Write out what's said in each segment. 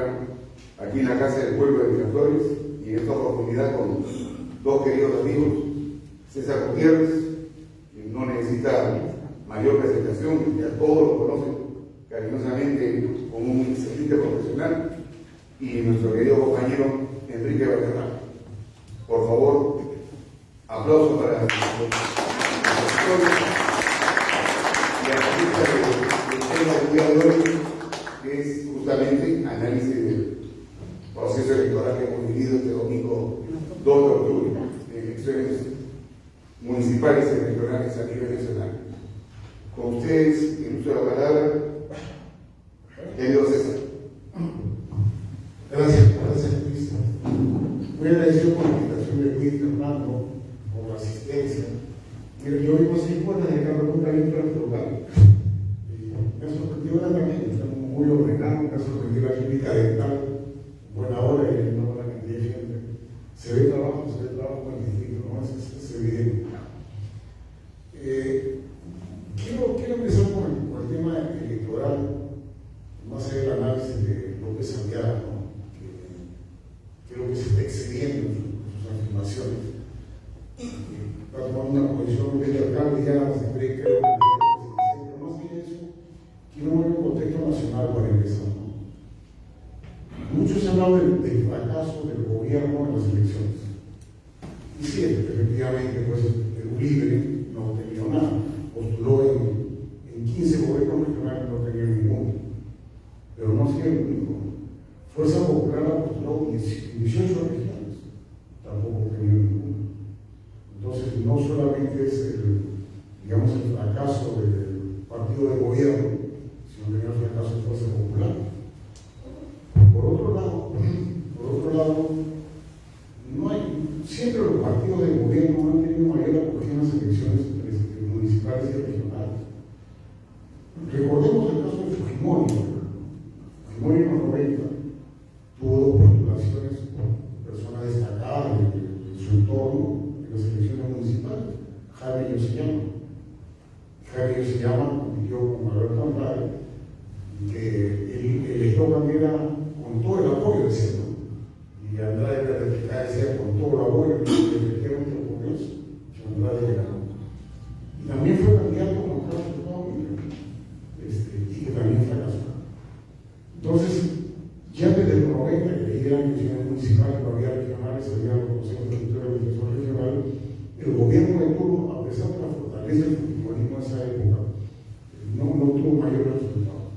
Bueno, aquí en la Casa del Pueblo de Miraflores y en esta oportunidad con dos queridos amigos, César Gutiérrez, que no necesita mayor presentación, ya todos lo conocen cariñosamente como un excelente profesional, y nuestro querido compañero Enrique Valderrama. Por favor, aplausos para los y el tema del día de hoy, que es justamente análisis del proceso electoral que hemos vivido este domingo 2 de octubre en elecciones municipales y regionales a nivel nacional. Con ustedes, en uso de la palabra, querido César. Gracias Luis. Muy agradecido por la invitación de Luis, Fernando, por la asistencia. Mira, yo vivo 6 cuadras de acá, nunca hay un tráfico local. Me ha sorprendido grandemente, estamos muy ordenados, me ha sorprendido la clínica dental, buena hora y una buena cantidad de gente. Se ve trabajo en el distrito, ¿no? Es evidente. Quiero empezar por el tema electoral, más allá del análisis de López Santiago, ¿no? que lo que se está excediendo en sus afirmaciones. Está tomando una posición de alcalde, ya se cree que pero más allá de eso, quiero ver un contexto nacional para empezar, ¿no? Muchos han hablado del fracaso del gobierno en las elecciones. Y sí, efectivamente, pues el Libre no tenía nada. Postuló en 15 gobiernos regionales, no tenía ninguno. Pero no ha sido el único. Fuerza Popular ha postulado en 18 regiones, tampoco tenía ninguno. Entonces, no solamente es el fracaso del partido de gobierno, sino también el fracaso de Fuerza Popular. Por otro lado, siempre los partidos de gobierno han tenido mayor acogida en las elecciones municipales y regionales. Recordemos el caso de Fujimori. Fujimori en los 90 tuvo 2 postulaciones por personas destacadas de su entorno en las elecciones municipales. Jaime Yoseyama compitió con Alberto Andrade, que el eslogan era con todo el apoyo, decía, ¿no? Y Andrade decía con todo el apoyo, que efectivamente lo ocurrió, que Andrade ganó. Y también fue candidato con Carlos Hurtado, y que también fracasó. Entonces, ya desde los 90, que eran elecciones municipales, no había regionales, había los consejos de administración regional, el gobierno de turno, a pesar de la fortaleza del fujimorismo en esa época, no tuvo mayores resultados.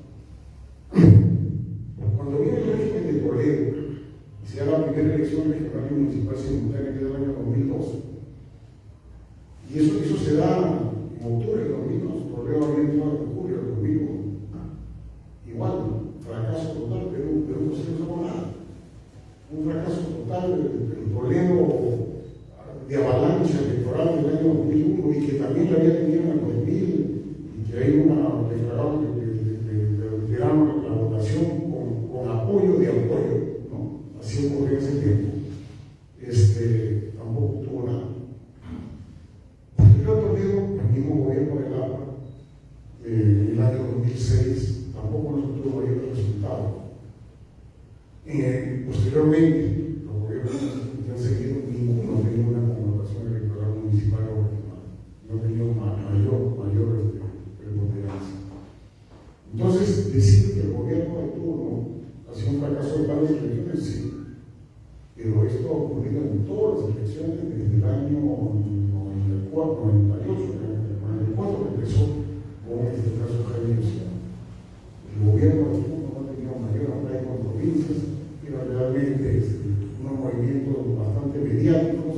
Cuando viene el régimen de Toledo, y se da la primera elección regional y municipal simultánea, que es el año 2012, y eso se da en octubre del 2002, Toledo había entrado en julio del 2001. Igual, fracaso total, Perú no se hizo con nada. Un fracaso total, el Toledo de avalancha electoral del año 2001, y que también lo había tenido en el 2000, y que hay una declararon que la votación con apoyo de apoyo, ¿no? Así ocurrió en ese tiempo. Tampoco tuvo nada. Posterior a Toledo, el mismo gobierno de Lapa, en el año 2006, tampoco nos obtuvo mayores resultados. Posteriormente, los gobiernos que han seguido, ninguno tenía una connotación electoral municipal o regional. No tenía mayor preponderancia. Entonces, decir que el gobierno de turno ha sido un fracaso de varias elecciones, sí. Pero esto ha ocurrido en todas las elecciones desde el año 98, que empezó con este caso Jaime Yoseyama. El gobierno de turno no ha tenido mayor arraigo en provincias, pero realmente unos movimientos bastante mediáticos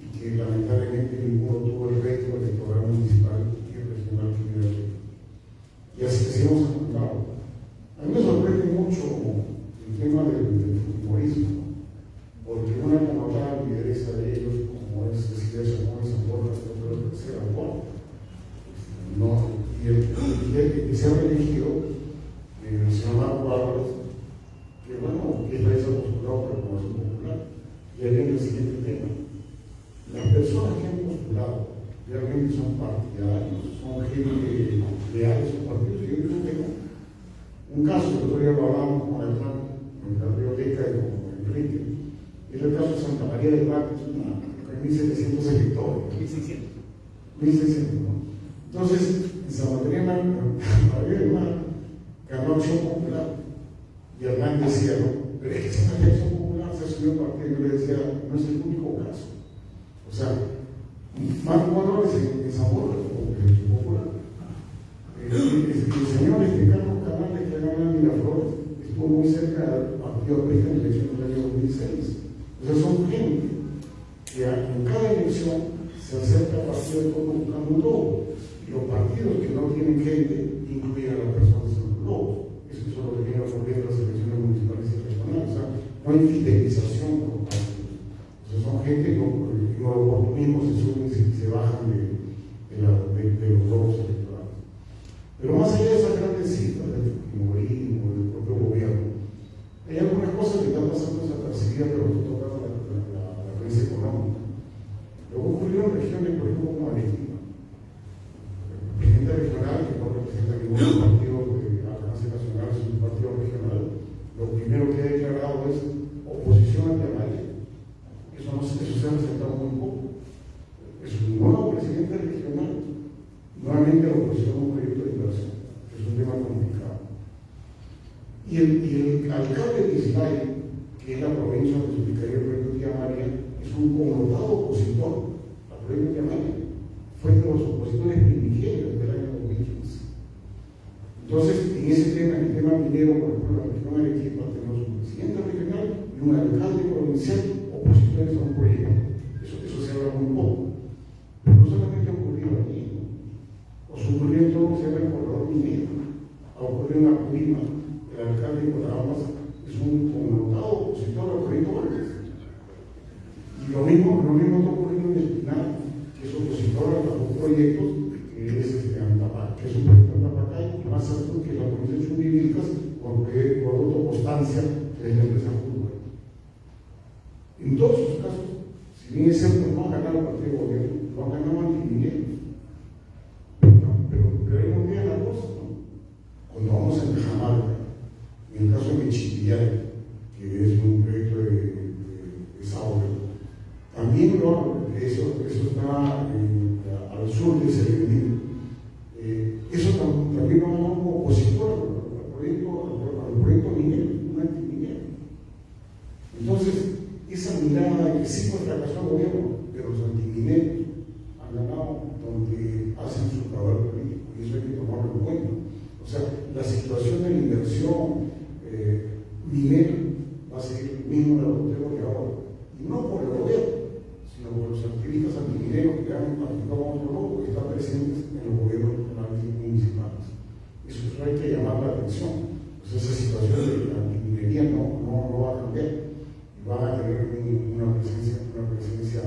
y que lamentablemente ninguno tuvo el reto electoral municipal y regional que hubiera tenido. Y así que seguimos apuntando. A mí me sorprende mucho el tema del fujimorismo, porque una connotada lideresa de ellos, como es Cecilia Chamón y San Borja, creo que sea no, y el que se ha elegido, el señor Marco Álvarez, que bueno, que es postulado por la Convención Popular. Y ahí viene el siguiente tema. Las personas que han postulado realmente son partidarios, son gente leal a sus partidos. Y yo creo que un caso que todavía lo hablamos con Hernán, María del Mar, que es una, 1.700 electores. 1.600, ¿no? Entonces, en San Mateo, María del Mar ganó Acción Popular. Y Hernán decía, ¿no? Pero es que si una Acción Popular se asumió un partido, yo le decía, no es el único caso. O sea, Marco Valores en Zamora, como Acción Popular. El señor Carlos Canales, que ganó en Miraflores, estuvo muy cerca del partido aprista en la elección del año 2006. O sea, son gente que en cada elección se acerca al partido de todo buscando un logo. Y los partidos que no tienen gente incluyen a las personas en los logos. Eso es lo que viene ocurriendo en las elecciones municipales y regionales. O sea, no hay fidelización por los partidos. O sea, son gente que los oportunismos se suben y se bajan de los logos electorales. Pero más allá de esas grandes cifras del fujimorismo, del propio gobierno, hay algunas cosas que están pasando desapercibidas, pero que tocan la prensa económica. Lo que ocurrió en regiones, por ejemplo, como Arequipa. El presidente regional, que no representa ningún partido de alcance nacional, es un partido regional, lo primero que ha declarado es oposición anti-Amalia. Eso se ha presentado muy poco. Es un nuevo presidente regional. Nuevamente la oposición a un proyecto de inversión, que es un tema complicado. Y el alcalde de Islay, que es la provincia donde se aplicaría el proyecto de María, es un connotado opositor al proyecto de María. Fue de los opositores primigenios del año 2015. Entonces, en ese tema, en el tema minero, por ejemplo, en la región de Arequipa, tenemos un presidente regional y un alcalde provincial opositores a un proyecto. Eso se habla muy poco. Pero no solamente ocurrió allí, ¿no? Ocurrió en todo lo que se llama el corredor minero. Ha ocurrido en Apurímac. El alcalde de Cotabambas es un connotado opositor al proyecto Vargas. Y lo mismo está ocurriendo en Espinal, que es opositor a los proyectos, que es Antapacá, que es un proyecto de Antapacá, y más alto que la provincia de Chumbivilcas, por autoconstancia, que es la empresa Fútbol. En todos sus casos, si bien es cierto, no han ganado el partido de gobierno, lo han ganado antimineros. Pero ahí no queda la cosa, ¿no? Cuando vamos a Cajamarca, en el caso de Michiquillay, que es un proyecto de desahogo, también eso está al sur de Serendipity. Eso también lo ganó como opositor al proyecto minero, un antiminero. Entonces, esa mirada de que sí fue fracasó el gobierno, pero los antimineros han ganado donde hacen su trabajo político, y eso hay que tomarlo en cuenta. O sea, la situación de la inversión minera va a seguir el mismo derrotero que ahora. Y no por el gobierno, sino por los activistas antimineros que han aplicado otro loco que están presentes en los gobiernos regionales y municipales. Eso hay que llamar la atención. Pues esa situación de la antiminería no va a cambiar. Y van a tener una presencia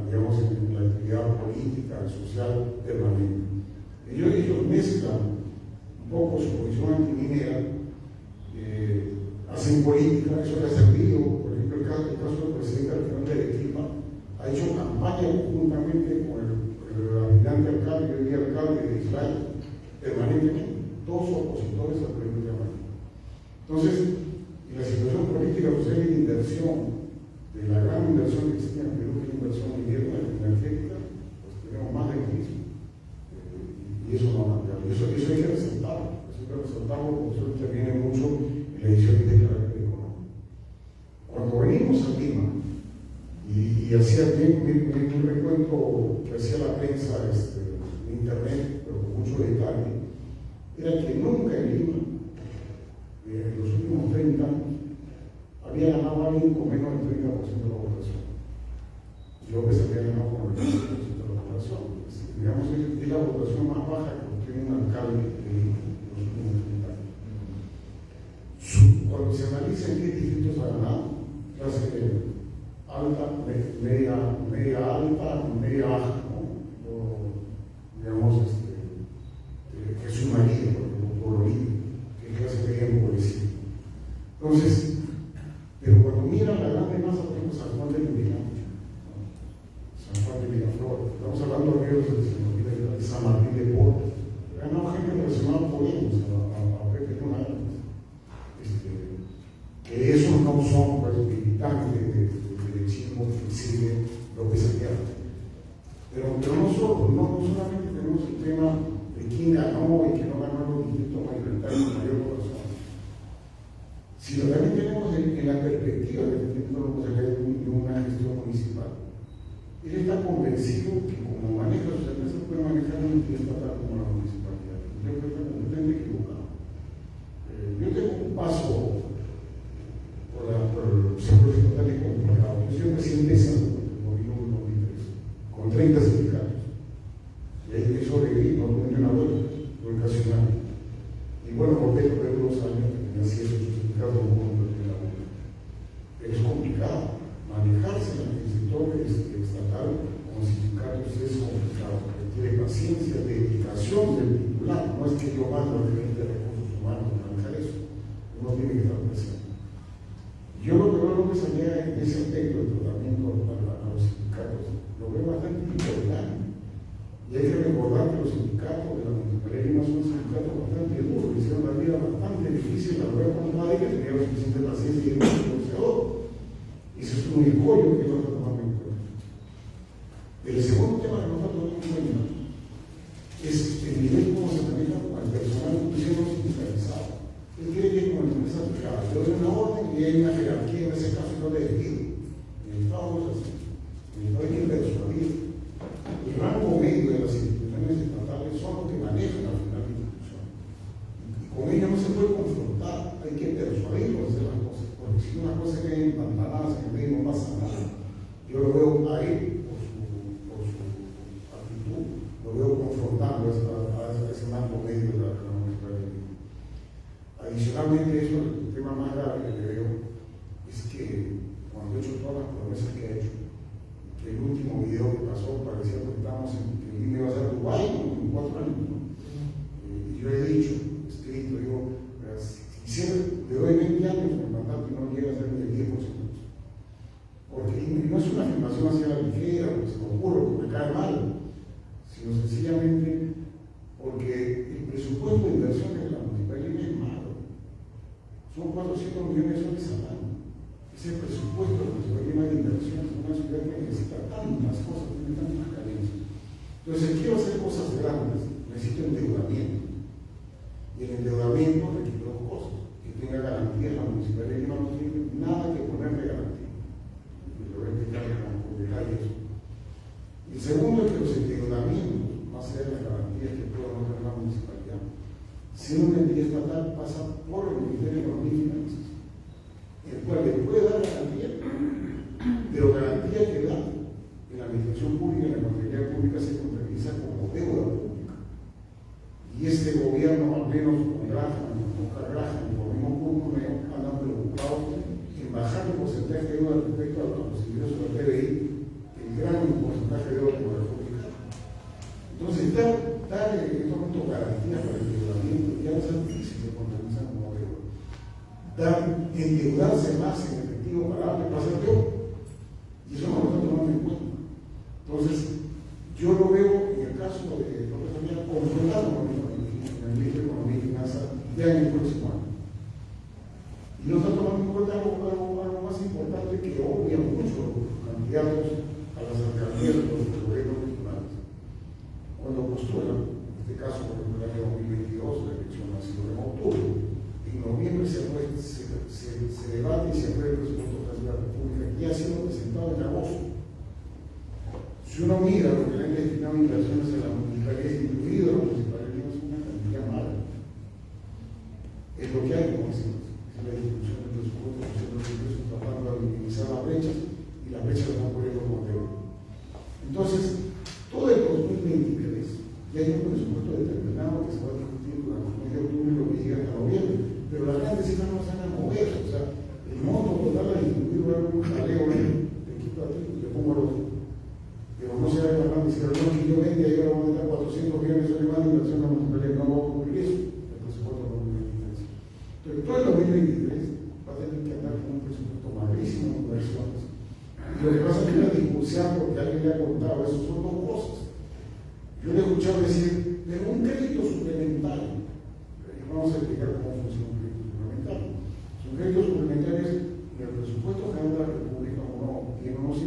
digamos, en la actividad política, social, permanente. Ellos mezclan un poco su posición antiminera, hacen política, eso les ha servido. Por ejemplo, el caso del presidente regional de Arequipa ha hecho campaña conjuntamente con el aspirante alcalde, hoy día alcalde de Islay, permanentemente, todos opositores al proyecto de Amalia. Entonces, en la situación política social y de inversión, de la gran inversión que existe en Perú, que es la inversión minera energética, pues tenemos más de crisis. Y eso no va a cambiar. Eso hay que resaltarlo. Eso hay que resaltarlo porque eso interviene mucho en la edición de carácter económico. Cuando venimos a Lima, y hacía un recuento que hacía la prensa en internet, pero con mucho detalle, era que nunca en Lima, en los últimos 30 años, había ganado alguien con menos del 30% de la votación. López había ganado con el 30% de la votación. Digamos, es la votación más baja que tiene un alcalde en los últimos 30 años. Cuando se analiza en qué distritos ha ganado, clase alta, media alta, media baja, ¿no? Digamos, que es un marido, por Bolivia, que es clase media empobrecida. Entonces, pero cuando miran la grande masa, por ejemplo, San Juan de Lurigancho, San Juan de Miraflores, estamos hablando de San Martín de Porres, ganado gente relacionada por ellos, a Pepe Tonales. Que esos no son pues, militantes de decimos flexible, lo que se llama. Pero no solamente tenemos el tema de quién ganó y quién no ganó los distritos mayoritarios con mayor corazón, sino también tenemos en la perspectiva de una gestión municipal. Él está convencido que como maneja sus empresas puede manejar una entidad estatal como la municipalidad. Yo creo que está equivocado. Yo tengo un paso por los sectores estatales complicados. Yo soy presidente de San Luis, en 2003, con 30 sindicatos. Y ahí sobreviví, no tuve una vuelta, fue casi un año. Y bueno, volví a perder 2 años que tenía 7 o 8 sindicatos, no puedo perder la vuelta. Pero es complicado. Manejarse en el sector estatal con sindicatos es complicado, requiere paciencia, dedicación del titular. No es que yo mando al gerente de recursos humanos a manejar eso, uno tiene que estar presente. Yo lo que veo que salía en ese aspecto del tratamiento a los sindicatos, lo veo bastante importante. Y hay que recordar que los sindicatos de la Municipalidad de Lima son sindicatos bastante duros, que hicieron la vida bastante difícil a la nueva comunidad que tenía la suficiente paciencia y el negociador. Eso es un escollo que no está tomando en cuenta. El segundo tema que no está tomando en cuenta es el nivel como se maneja al personal inclusive sindicalizado. Él quiere que como en empresa privada, le doy una orden y hay una jerarquía, en ese caso no le despido. En el Estado no es así. En el Estado hay que persuadir. El rango medio de las instituciones estatales son los que manejan al final la institución. Y con ello no se puede confrontar, hay que persuadirlos de hacer las cosas. Porque si una cosa que hay empantanadas en el medio no pasa nada. Yo lo veo a él por su actitud, lo veo confrontando a ese marco medio de la municipalidad. Adicionalmente, eso, el tema más grave que veo es que cuando he hecho todas las promesas que he hecho, que el último video que pasó parecía que estábamos que el Lima iba a ser Dubái en 4 años, ¿no? Y yo he dicho, escrito, digo, si le doy 20 años en el mandato y no llega a ser ni el 10%. Porque no es una afirmación hacia la ligera, porque se me ocurre, porque me cae mal, sino sencillamente porque el presupuesto de inversión de la municipalidad es malo. Son 400 millones de soles al año. Ese presupuesto de la municipalidad de inversión es una ciudad que necesita tantas cosas, tiene tantas carencias. Entonces, si quiero hacer cosas grandes, necesito endeudamiento. Y el endeudamiento requiere 2 cosas: que tenga garantías la municipalidad, que no tiene nada que ponerle garantía. Y lo voy a explicar con detalle eso. Y el segundo es que los endeudamientos, más allá de las garantías que pueda no tener la municipalidad, si una entidad estatal pasa por el Ministerio de Economía y Finanzas, el cual le puede dar garantía, pero garantía que da en la administración pública, en la contabilidad pública se contabiliza como deuda pública. Y este gobierno, al menos con Graham, con el mismo Curcuneo, andan preocupados en bajar el porcentaje de deuda respecto a los ingresos del PBI, el gran porcentaje de deuda por la República. Entonces, dar en este momento garantías para el endeudamiento ya no es tan difícil de contabilizar como deuda. Endeudarse más en efectivo para darle pasar peor. Y eso no lo están tomando en cuenta. Entonces, yo lo veo en el caso de lo que también confrontado con el ministro de Economía y Finanzas ya en el próximo año. Y no está tomando en cuenta algo más importante que obvia mucho los candidatos a las alcaldías de los gobiernos regionales. Cuando postulan, en este caso por ejemplo el año 2022, la elección ha sido en octubre, en noviembre se debate y se aprueba el presupuesto de la República, que ha sido presentado en agosto. Si uno mira lo que le han destinado inversiones en la municipalidad, incluido la municipalidad, es una cantidad mala. Es lo que hay, como decimos, es la discusión del presupuesto, que tratando de minimizar las brechas, y las brechas las están poniendo como deuda. Entonces, todo el 2023 ya hay un presupuesto determinado que se va a discutir durante el mes de octubre y lo que llega hasta noviembre, pero las grandes cifras no se van a mover. O sea, el monto total ha distribuido algo, un jaleo, le quito a ti y le pongo al otro. Pero no se va a hablar de si el que yo vende y ahora voy a meter 400 millones de soles más de inversión en la municipalidad, no va a cumplir eso, el presupuesto de 2023. Entonces, todo el 2023 va a tener que andar con un presupuesto malísimo en inversiones. Y lo que pasa es que la discusión, porque alguien le ha contado, eso son 2 cosas. Yo le he escuchado decir, pero un crédito suplementario. Vamos a explicar cómo funciona un crédito suplementario. Son créditos suplementarios en el presupuesto general de la República, uno tiene unos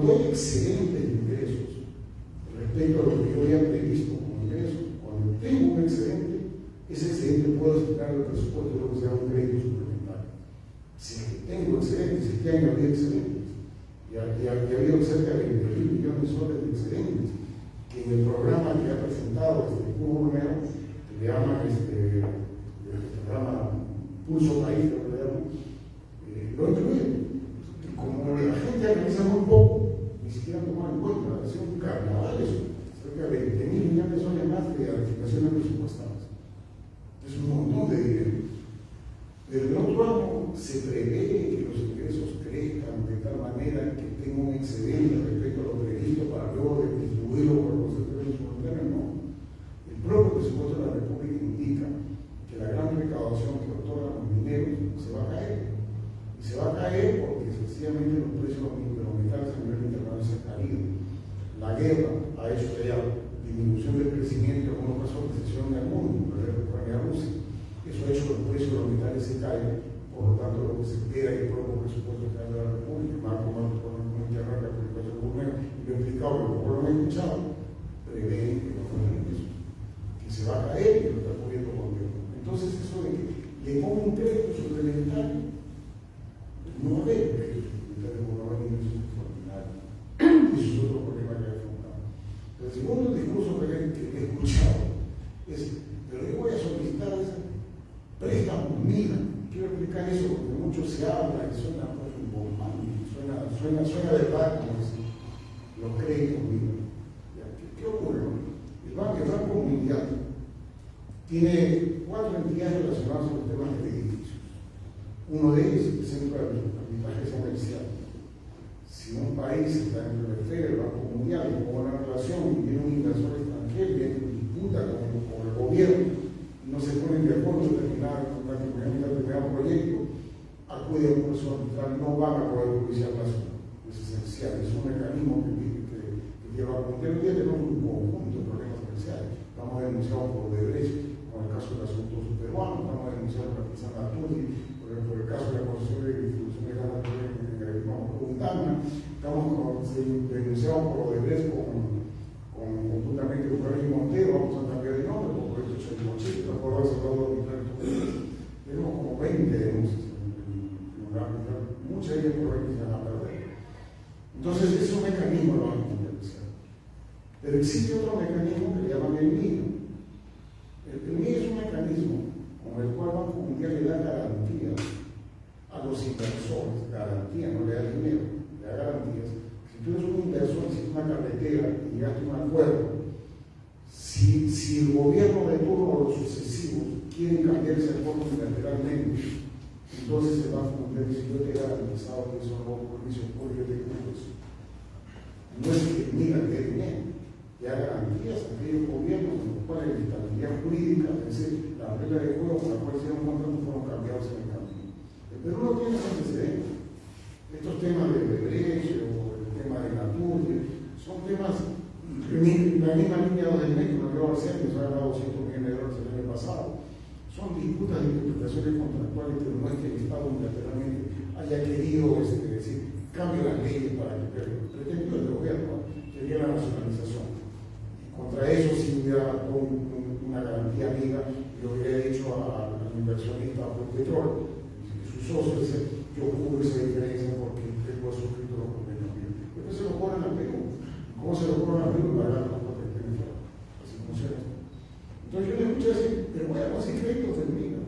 cuando hay excedentes de ingresos respecto a lo que yo había previsto como ingresos, cuando tengo un excedente, ese excedente puedo asignar al presupuesto de lo que se llama un crédito suplementario. Si es que tengo excedentes, si este año había excedentes, y había cerca de 20.000 millones de soles de excedentes, que en el programa que ha presentado Cubo Romero, que le llaman el programa Pulso País, lo llaman, lo incluye. Y como la gente analiza muy poco, ni siquiera tomar en cuenta, ha sido un carnaval eso, cerca de 20.000 millones de soles más de asignaciones presupuestales. Es un montón de dinero. Pero del otro lado, se prevé que los ingresos crezcan de tal manera que tenga un excedente respecto a lo previsto para luego distribuirlo por los sectores suplementarios. No. El propio presupuesto de la República indica que la gran recaudación que otorgan los mineros se va a caer. Y se va a caer porque sencillamente los precios de los metales a nivel internacional se han caído. La guerra ha hecho que haya disminución del crecimiento, en algunos casos recesión en el mundo, por ejemplo, Ucrania y Rusia. Eso ha hecho que los precios de los metales se caigan, por lo tanto, lo que se espera y el propio presupuesto general de la República, Marco Económico Internacional, la publicación del gobierno, y lo he explicado, pero como lo he escuchado, prevé que no fue eso, que se va a caer y lo está cubriendo el gobierno. Entonces, eso de que le pongo un crédito suplementario, no va a haber crédito suplementario como no va a haber ingresos extraordinarios. Eso es otro problema que hay afrontado. El segundo discurso que he escuchado es, pero yo voy a solicitar ese préstamo, mira, quiero explicar eso porque mucho se habla y suena suena verdad, como decir, los créditos, mira. ¿Qué ocurre? El Banco Mundial tiene 4 entidades relacionadas con los temas crediticios. Uno de ellos es el Centro de Arbitraje Comercial. Si un país está en la esfera del Banco Mundial y con una relación y viene un inversor extranjero y viene en disputa con el gobierno, no se ponen de acuerdo en determinado proyecto, acude a un proceso arbitral, no van a poder judicial nacional. Es esencial, es un mecanismo que lleva a Mundial. Hoy día tenemos un conjunto de problemas comerciales. Estamos denunciados por Odebrecht, con el caso del asunto peruano, estamos denunciados por San Arturi, por el caso de la concesión de distribución de gas natural en estamos denunciados por Odebrecht conjuntamente con Carlos Montero, vamos a cambiar de nombre, por el hecho de Mochito, ¿te acuerdas de los tenemos como 20 denuncias en un ámbito, muchas de ellas por ahí se van a perder. Entonces, es un mecanismo lo van a potenciar. Pero existe otro mecanismo que le llaman el MIO. El MIO es un mecanismo con el cual el Banco Mundial le da garantías a los inversores, garantías, no le da dinero, le da garantías. Si tú eres un inversor, hiciste una carretera y llegaste a un acuerdo, si el gobierno de turno o los sucesivos quieren cambiar ese acuerdo unilateralmente, entonces el Banco Mundial dice: yo te he garantizado que eso no va a ocurrir, porque yo te cumplo eso. No es que mira que es bien, ya garantías a aquellos gobiernos en los cuales la estabilidad jurídica, es decir, la regla de juego con la cual se hicieron contratos fueron cambiados en el camino. Pero no tiene antecedentes. Estos temas de Odebrecht o el tema de Naturgy son temas, la misma línea del metro, la Nueva Arcenia, que se ha ganado $200 millones el año pasado. Son disputas de interpretaciones contractuales, pero no es que el Estado unilateralmente haya querido decir, cambie las leyes para que pretendió el gobierno, quería la nacionalización. Y contra eso sí hubiera una garantía amiga, y lo hubiera dicho al inversionista por petróleo. Sus socios dicen: yo cubro esa diferencia porque tengo suscrito los convenios. Después se lo cobran a Perú. ¿Cómo se lo cobran a Perú? Para ganar los papeles. Así funciona. Entonces yo le escuché decir: pero bueno, así créditos del MIGA.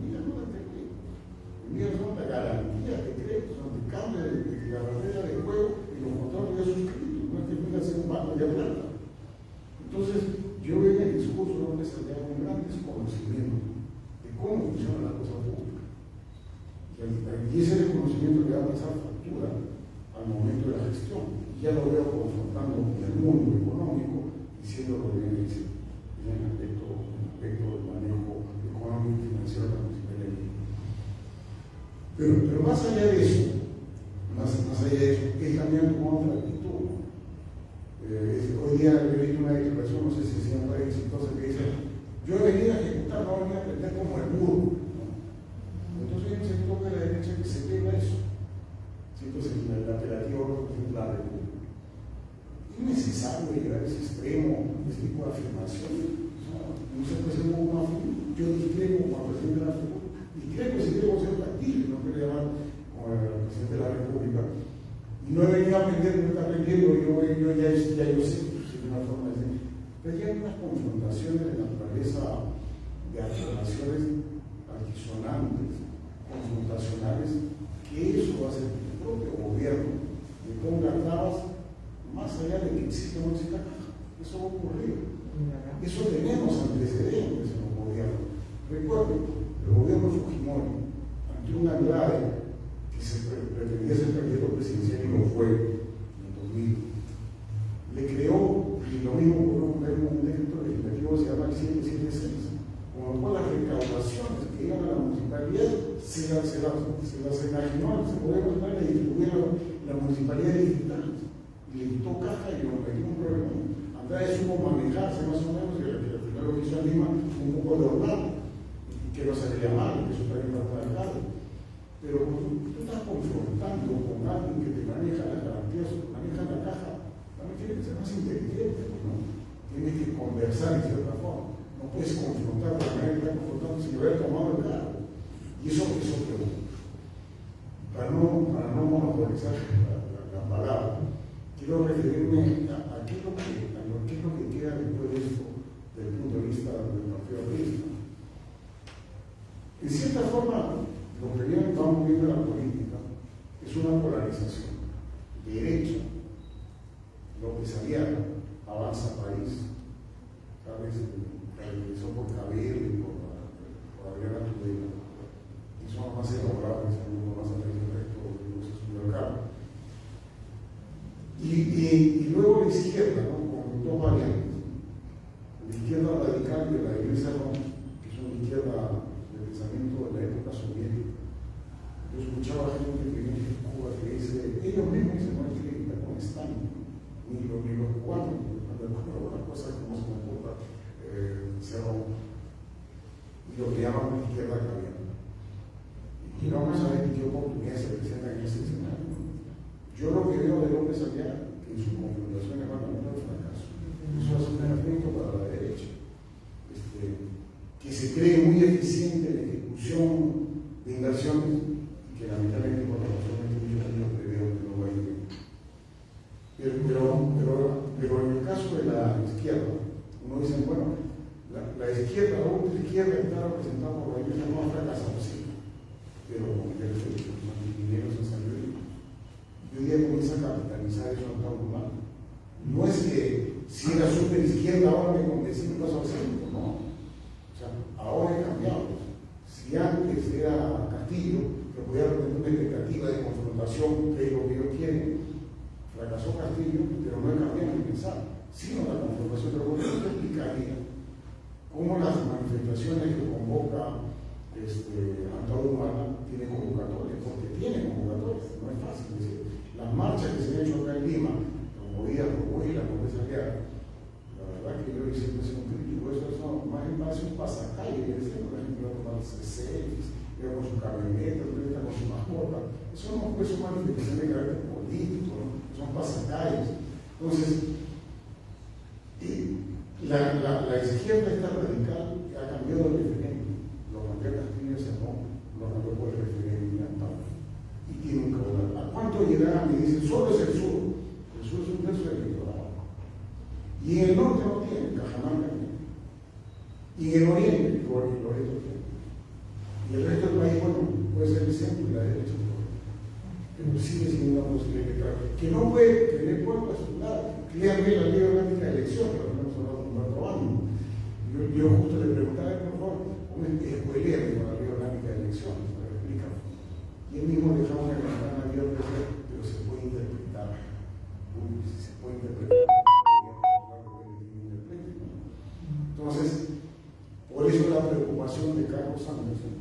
Mira, no da crédito. El MIGA son la garantía de crédito, son de cambio de la regla de juego y los contratos ya suscritos. No es que el MIGA sea un banco de plata. Entonces, yo veo en el discurso donde se le da un gran desconocimiento de cómo funcionan las cosas públicas. Y ese desconocimiento le va a pasar factura al momento de la gestión. Y ya lo veo confrontando con el mundo económico, diciendo lo que viene diciendo en el aspecto del manejo económico y financiero de la municipalidad. Pero más allá de eso, es también como otra actitud. Hoy día he visto una declaración, no sé si es muy exitosa, que dice: yo he venido a ejecutar, no venía a aprender como el burro. Entonces hay un sector de la derecha que se pega eso. Entonces la alternativa yo represento la República. ¿Es necesario llegar a ese extremo, ese tipo de afirmación? No se presenta como una afirmación. Yo discrepo como presidente de la República. Discrepo si quiero ser Castillo, no quiero llamar como el presidente de la República. Y no he venido a aprender, no está aprendiendo, yo ya yo sé, de una forma de decir. Pero ya hay unas confrontaciones de naturaleza de afirmaciones altisonantes, confrontacionales, que eso va a hacer que el propio gobierno le ponga trabas más allá de que exista o no exista caja. Eso va a ocurrir. Eso tenemos antecedentes en los gobiernos. Recuerden, el gobierno de Fujimori, ante una grave que se pretendía ser candidato presidencial y no fue en el 2000, le creó, y lo mismo ocurrió con un decreto legislativo que se llama el 776, con lo cual las recaudaciones que iban a la municipalidad se las enajenó, se podían dar y distribuyeron la municipalidad digital. Y le quitó caja y lo metió un problema. Andrade supo manejarse más o menos, y al final lo que hizo a Lima un poco normal, y que no se le llamaba, que eso también va a estar alcalde. Pero cuando tú estás confrontando con alguien que te maneja las garantías, maneja la caja, también tienes que ser más inteligente, ¿no? Tienes que conversar de cierta forma. No puedes confrontar de la manera que estás confrontando sin haber tomado el cargo. Y eso para no monopolizar la palabra, quiero referirme a qué es lo que queda después de esto, desde el punto de vista del Partido Aprista. En cierta forma, lo que estamos viendo en la política es una polarización. Derecha, López Aliaga, Avanza País, ¿sabes? Realizó por Cabello y por Adriana Tudela, y son más elaborados, son más atrás del resto de los estudios acá. Y luego la izquierda, ¿no? Con dos variantes. La izquierda radical de la Iglesia Roma, que es una izquierda de pensamiento de la época soviética. Yo escuchaba gente que viene de Cuba que dice, ellos mismos dicen, no hay que gritar con Stalin, ni los cubanos, cuando las cosas como se comporta Cerro, y lo que llaman la izquierda caviar. Y vamos a ver qué oportunidades se presentan en ese escenario. Yo lo que veo de López Aliaga, que en sus confrontaciones van a tener el fracaso. Eso es un elemento para la derecha, que se cree muy eficiente en la ejecución de inversiones y que lamentablemente por la razón de muchos años preveo que no va a ir bien. Pero en el caso de la izquierda, uno dice, bueno, la izquierda, la ultraizquierda está representada por la iglesia, no ha fracasado, sí, pero con el efecto, los antiquineros han salido. Hoy día comienza a capitalizar eso no está mal. No es que si era súper izquierda ahora me convencí me paso al centro, no. O sea, ahora he cambiado. Si antes era Castillo, que podía tener una expectativa de confrontación, que es lo que ellos quieren, fracasó Castillo, pero no he cambiado mi pensar, sino la confrontación. Pero ¿por qué te explicaría cómo las manifestaciones que convoca Antonio Humana tienen convocatorias? Porque tienen convocatorias, no es fácil decir. Las marchas que se han hecho acá en Lima, promovidas por la López Aliaga, la verdad que yo siempre soy un crítico, eso más bien parece un pasacalle, que siempre la gente va a tomarse selfies, va con su camioneta, va con su mascota. Eso no puede ser manifestación de carácter político, ¿no? Son pasacalles. Entonces, la izquierda está radical, ha cambiado el referéndum, lo cambió Castillo Cerrón, lo cambió por el referéndum y tiene un caudal. ¿A cuánto llegará? Me dicen, solo es el sur. El sur es un tercio del electorado. Y en el norte no tiene, Cajamarca tiene. Y en el oriente, Loreto tiene. Y el resto del país, bueno, puede ser el centro y la derecha. Pero sigue siendo una posibilidad electoral. Que no puede tener puertas a su lado. Créanme la ley orgánica de elección, pero no hemos hablado con 4 años. Yo justo le preguntaba, por favor, ¿cómo es que escuelea con la ley orgánica de elección? Y él mismo dejaba una ventana abierta, pero se puede interpretar. Se puede interpretar. Entonces, por eso la preocupación de Carlos Anderson,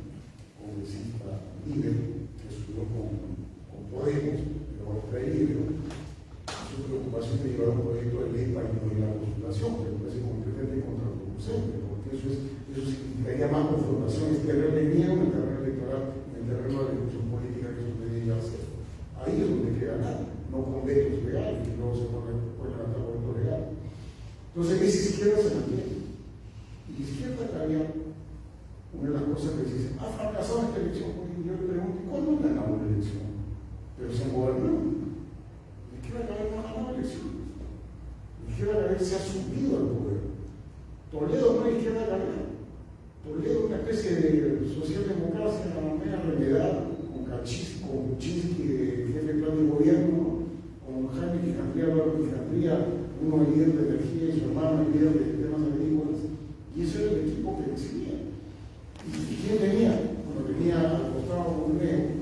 congresista líder, que estudió con Podemos, pero ahora trae libre, su preocupación de llevar un proyecto de ley para incluir la postulación, que me parece completamente contraproducente, porque eso significaría más confrontación exterior de miedo en el terreno electoral, en el terreno de la discusión política que eso debería hacer. Ahí es donde hay que ganar. no con vetos legales, que luego se puede levantar por veto legal. Entonces, esa izquierda se mantiene. Y la izquierda cambia. Una de las cosas que dice, ha fracasado esta elección. Y yo le pregunto, ¿cuándo ganamos la elección? Pero se gobernó. La izquierda cada vez no ha ganado elecciones. La izquierda cada vez se ha subido al poder. Toledo no es izquierda carrera. Toledo es una especie de socialdemocracia media remedada, con Kuczynski de jefe de plan de gobierno, con Jaime Quijandría, Álvaro Quijandría, uno líder de energía y su hermano líder de temas agrícolas. Y ese era el equipo que exhibía. ¿Y quién tenía? Bueno, tenía al costado un Neo,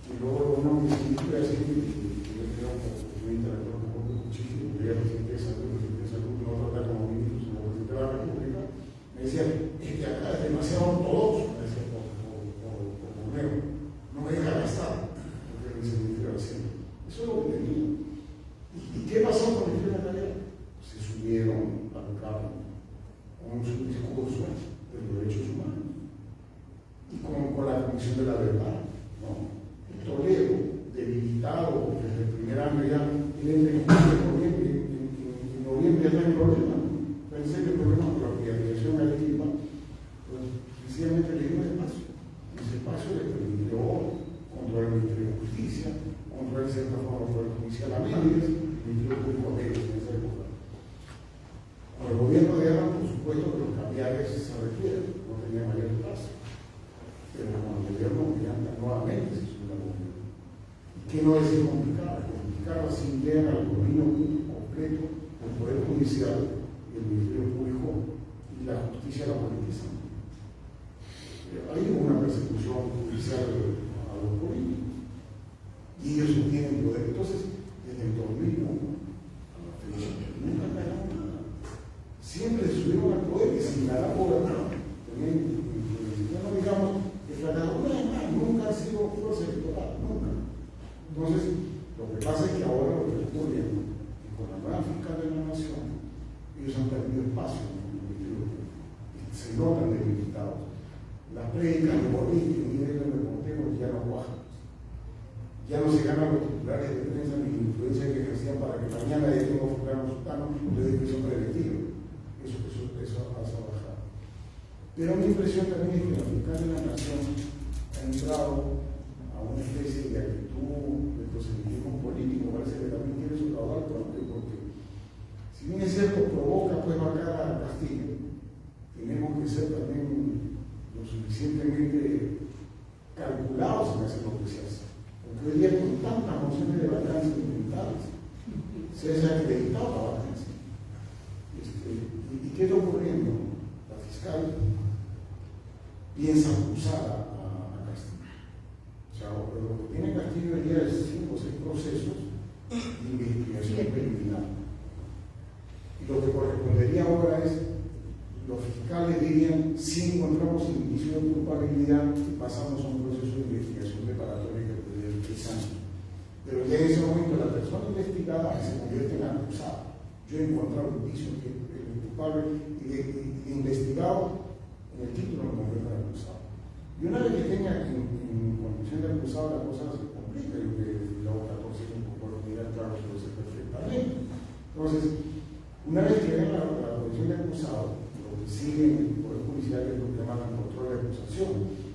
y luego una municipalidad así, que yo creo que fue interactuado con Kuczynski, porque era presidente de salud, no trataba como ministro, sino presidente de la República. Me decía, acá es demasiado ortodoxo, me decía, por Neo, no me deja gastar, porque era viceministro de Hacienda. Eso es lo que tenía. ¿Y qué pasó con la izquierda italiana? Se subieron al carro con su discurso de los derechos humanos y con la Comisión de la Verdad. ¿No? El Toledo, debilitado desde el primer año ya, tiene en noviembre ya está en problema. Pensé que el problema con la privatización agrícola, pues sencillamente le dio espacio. Y ese espacio le permitió controlar el Ministerio de Justicia, controlar en cierta forma el Poder Judicial a medias, el Ministerio Público a medias en esa época. Con el gobierno de Ana, por supuesto que los cambiarios se requieren, no tenía mayor plazo. Pero con el gobierno de Ana nuevamente se subió al gobierno. ¿Qué no es complicado? Complicado así llega al dominio completo del Poder Judicial y el Ministerio Público y la justicia la politizan. Hay una persecución judicial a los políticos y ellos obtienen poder. Entonces, desde el 2001 a la fecha, nunca ganaron nada. Siempre subieron al poder y sin ganar gobernaron. No digamos que fracasaron nada, nunca ha sido fuerza electoral, nunca. Entonces, lo que pasa es que ahora lo que está ocurriendo es que con la nueva fiscal de la nación, ellos han perdido espacio en el Ministerio Público. Se notan debilitados. Las prédicas de política y de reporteros ya no cuajan. Ya no se ganan los titulares de prensa ni la influencia que ejercían para que mañana ya tengo fulano sultano de discusión preventiva. Eso ha bajado. Pero mi impresión también es que la fiscal de la nación ha entrado a una especie de actitud de proselitismo político, parece que también tiene su caudal propio, porque si bien es cierto, provoca pues marcar a Castillo, tenemos que ser también lo suficientemente calculados en hacer lo que se hace. Porque hoy día con tantas mociones de vacancia inventadas, se ha desacreditado la vacancia. ¿Y qué está ocurriendo? La fiscal piensa acusar a Castillo. O sea, lo que tiene Castillo hoy día es 5 o 6 procesos de investigación preliminar. Y lo que correspondería ahora es, los fiscales dirían, si encontramos indicio de culpabilidad, pasamos a un proceso de investigación preparatoria que puede ser 3 años. Pero ya en ese momento la persona investigada se convierte en acusada. Yo he encontrado indicios que el culpable y investigado en el título me convierte en acusado. Y una vez que tenga en condición de acusado, la cosa se complica. Yo que la 14 tiene oportunidad, claro, se lo sé perfectamente. Entonces, una vez que venga la condición de acusado, siguen el Poder Judicial es lo que llaman control de acusación.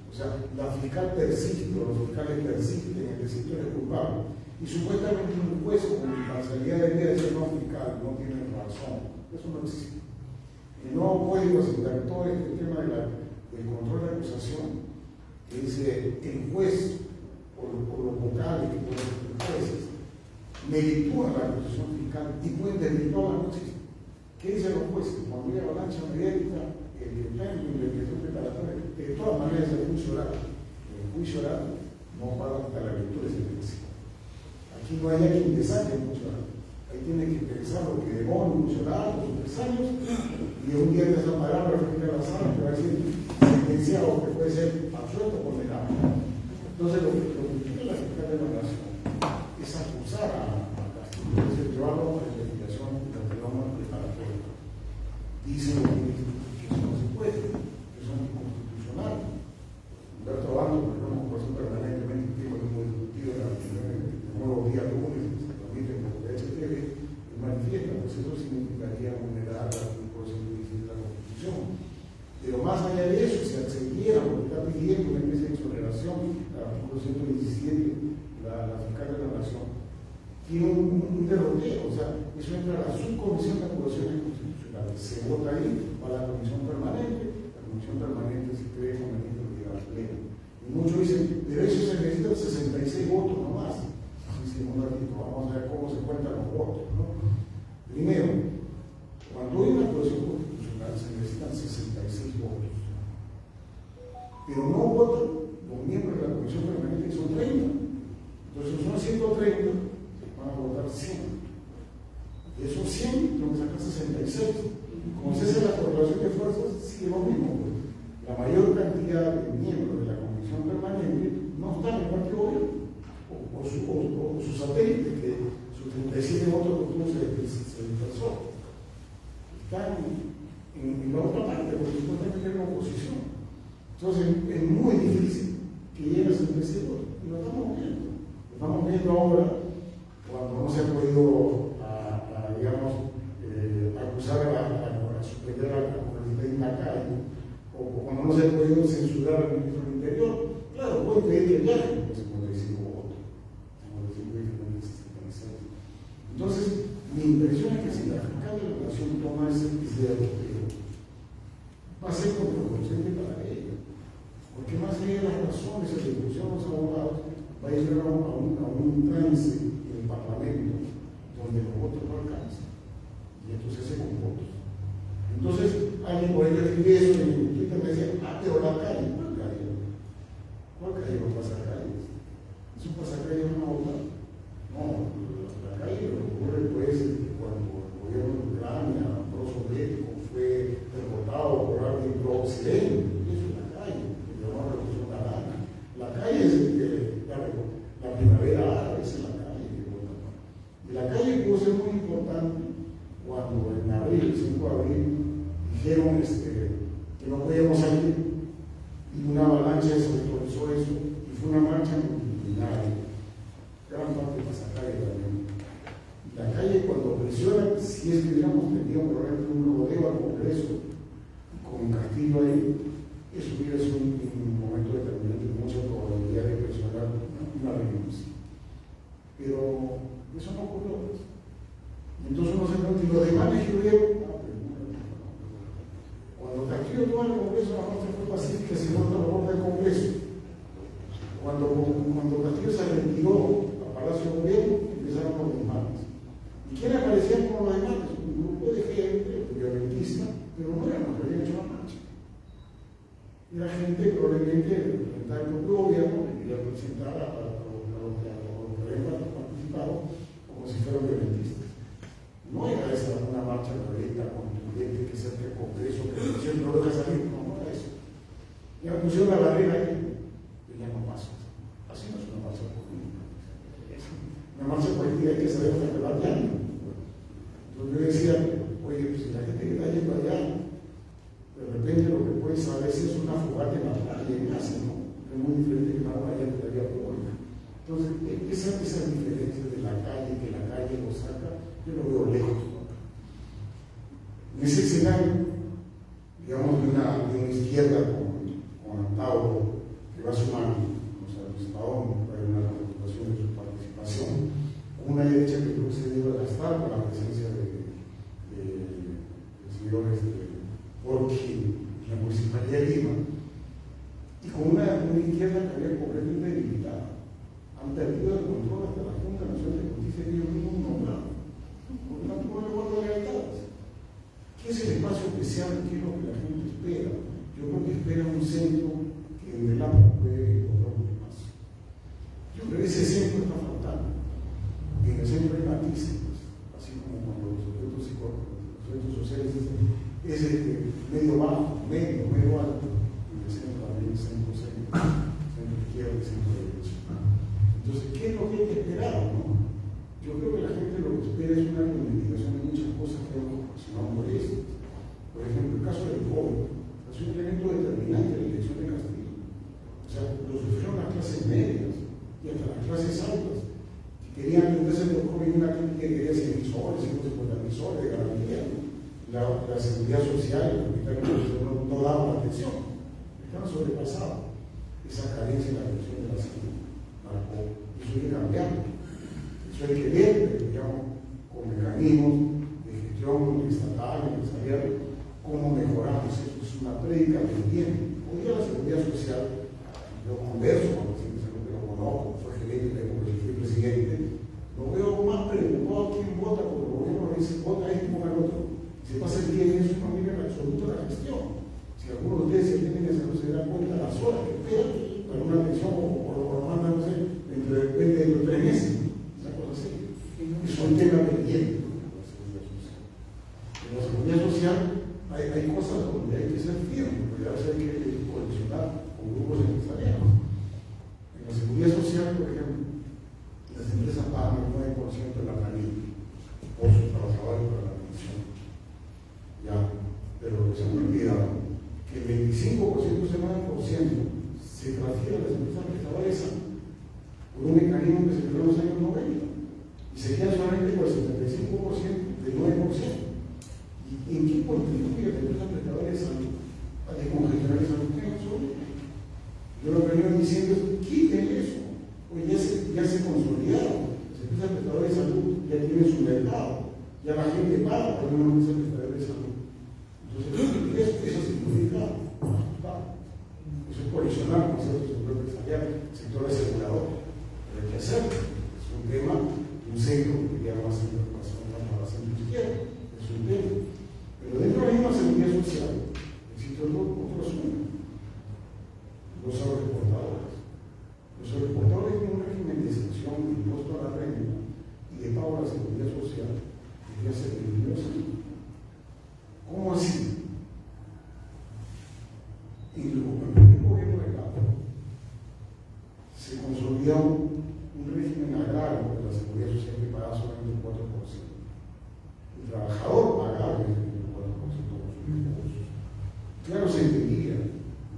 O sea, la fiscal persiste, o los fiscales persisten en decir que eres culpable. Y supuestamente un juez con imparcialidad debería de ser no fiscal, no tiene razón. Eso no existe. El nuevo código se trató este tema del control de acusación, que dice el juez, por los vocales y por los jueces, meritúan la acusación fiscal y pueden desvirtuar la noticia. ¿Qué dicen los jueces? Cuando hay avalancha mediática, el plan de investigación preparatoria, de todas maneras el juicio oral. El juicio oral no va hasta la lectura de sentencia. Aquí no hay alguien que saque el juicio oral. Ahí tiene que pensar lo que demora un juicio oral, los 3 años, y un día de esa palabra frente a la sala que va a decir sentenciado, que puede ser absuelto o condenado. Entonces, lo que tiene la fiscal de la nación es acusar a Castillo, es llevarlo a la investigación de la norma preparatoria. Dicen los ministros que eso no se puede, que eso es inconstitucional. Humberto Bando, porque no hemos puesto permanentemente el tema que hemos discutido en la reunión de nuevos días lunes, eso significaría vulnerar el artículo 116 de la Constitución. Pero más allá de eso, si accediera, porque está pidiendo una especie de exoneración al artículo 117, la fiscal de la Nación, tiene un derrotero, o sea, eso entra a la subcomisión de acusaciones constitucionales, se vota ahí, va a la comisión permanente se cree conveniente que llega al pleno. Y muchos dicen, pero eso se necesitan 66 votos nomás. Así un ratito, vamos a ver cómo se cuentan los votos, ¿no? Primero, cuando hay una acusación constitucional se necesitan 66 votos, pero no votan los miembros de la comisión permanente, que son 30. Entonces, son 130, van a votar 100. De esos 100, tengo que sacar 66. Como se hace la correlación de fuerzas, sigue lo mismo. Pues. La mayor cantidad de miembros de la comisión permanente no están en el partido gobierno, o sus satélites, que sus 37 votos que se dispersó. Están en la otra parte, porque supuestamente tienen una oposición. Entonces, es muy difícil que llegue a 66 votos. Y lo estamos viendo. Lo estamos viendo ahora, cuando no se ha podido, digamos, acusar a suspender a la presidenta en la calle, o cuando no se ha podido censurar al ministro del Interior. Claro, puede pedir que viaje con 55 votos, 55 diferentes 66. Entonces, mi impresión es que si la fiscal de la Nación toma ese derrotero, va a ser contraproducente para ella. Porque más allá de las razones de ejecución de los abogados, va a llegar a un trance en el Parlamento donde los votos no alcanzan. Y esto se hace con votos. Entonces, alguien por ahí escribe eso y en Twitter me decía, pero la calle, ¿cuál calle? ¿Cuál calle no pasa calles? ¿Es un pasacalles de una votar? No, la calle lo que ocurre pues cuando el gobierno de Ucrania, pro-soviético, fue derrotado por alguien pro-occidente, eso es la calle, que no revolución naranja. La calle es la primavera árabe, esa es la calle que vota. Y la calle pudo ser muy importante cuando en abril, el 5 de abril, dijeron que no podíamos salir y una avalancha desautorizó eso y fue una marcha multitudinaria. Gran parte de esa calle también. La calle cuando presiona, si es que hubiéramos tenido por ejemplo un rodeo al Congreso con Castillo ahí, eso hubiera sido un momento determinante de mucha probabilidad de presionar una renuncia. Pero eso no ocurrió. Entonces uno se pregunta, ¿y los demás legisladores? Cuando Castillo toma el Congreso, la marcha fue pacífica, se vota a favor del Congreso. Cuando Castillo se retiró a Palacio de Gobierno, empezaron los desmanes. ¿Y quién aparecía como los desmanes? Un grupo de gente violentista, pero no eran los que habían hecho la marcha. Era gente probablemente representar el propio gobierno que quería presentar a los que habían participado como si fueran violentistas. No era esa una marcha correcta, contundente, que cerca del Congreso, que siempre no deja salir, no era eso. Ya pusieron la barrera ahí, y ya no pasa. Así no es una marcha política. Una marcha política hay que saber hasta que va allá. Entonces yo decía, oye, pues si la gente que está yendo allá, de repente lo que puede saber si es una fogata en la playa y hace, ¿no? Es muy diferente que una playa de la vía pública. Entonces, esa diferencia de la calle, que la calle lo saca, yo lo veo lejos. ¿No? En ese escenario, digamos, de una izquierda con Antauro, que va sumando, o sea, Luis Paón, para una representación de su participación, una derecha que creo que se debe gastar con la presencia del señor Borgi en la Municipalidad de Lima, y con una izquierda que había completamente debilitada. Han perdido el control hasta la Junta Nacional de Justicia que ellos mismos nombraron. Porque tampoco le guardan lealtades. ¿Qué es el espacio especial? ¿Qué es lo que la gente espera? Yo creo que espera un centro que en el APA puede encontrar un espacio. Yo creo que ese centro está faltando. Y en el centro hay matices, pues, así como cuando los sujetos sociales es medio bajo, medio alto. Y el centro también es centro izquierda y centro derecha. Entonces, ¿qué es lo que hay que esperar? ¿No? Yo creo que la gente lo que espera es una reivindicación de muchas cosas que hemos ocasionado por esto. Por ejemplo, el caso del COVID es un elemento determinante de la elección de Castillo. O sea, lo sufrieron las clases medias y hasta las clases altas, que Querían, entonces me tocó venir una gente que quería 100.000 soles, 150.000 soles de garantía. La seguridad social, el hospital no daba la atención, estaban sobrepasados. Esa carencia en la atención de la salud marcó, eso hay que cambiar. Eso hay que ver, digamos, con mecanismos de gestión estatal, empresarial, cómo mejoramos esto. Es una prédica pendiente. Hoy día la seguridad social, yo converso con los presidentes que lo conozco, fue gerente, porque fui presidente, lo veo más preocupado quién vota, porque el gobierno dice vota este, ponga el otro. Se pasa el día en eso, no viene en absoluto la gestión. Si alguno de ustedes se tienen que hacerlo, se dan cuenta de las horas que esperan para una atención o lo mandan, no sé, dentro de 3 meses, una cosa así. Es un tema pendiente en la seguridad social. Hay cosas donde hay que ser firme, porque a veces hay que coleccionar con grupos empresariales. En la seguridad social, por ejemplo, las empresas pagan el 9% de la planilla por sus trabajadores para la pensión. Ya, pero se han olvidado que el 25% ese 9% se transfiere a las empresas prestadoras de salud por un mecanismo que se creó en los años 90 y se queda solamente por el 75% del 9%. ¿En qué contribuye la empresa prestadora de salud a descongestionar esa cuestión? Yo lo que vengo diciendo es quiten eso, pues ya se consolidaron. Las empresas prestadoras de salud ya tienen su mercado, ya la gente paga por una empresa prestadora de salud. Entonces, eso significa eso es coleccionar con cierto sector empresarial, sector asegurador. Pero hay que hacerlo. Es un tema, un centro que ya más en la centro izquierda. Es un tema. Pero dentro de la misma seguridad social existen otros asuntos. Los agroexportadores. Los agroexportadores tienen un régimen de exención de impuesto a la renta y de pago a la seguridad social desde hace 22 años. ¿Cómo así? En el gobierno de Castro se consolidó un régimen agrario de la seguridad social que pagaba solamente el 4%. El trabajador pagaba el 4% de sus impuestos. Claro, se entendía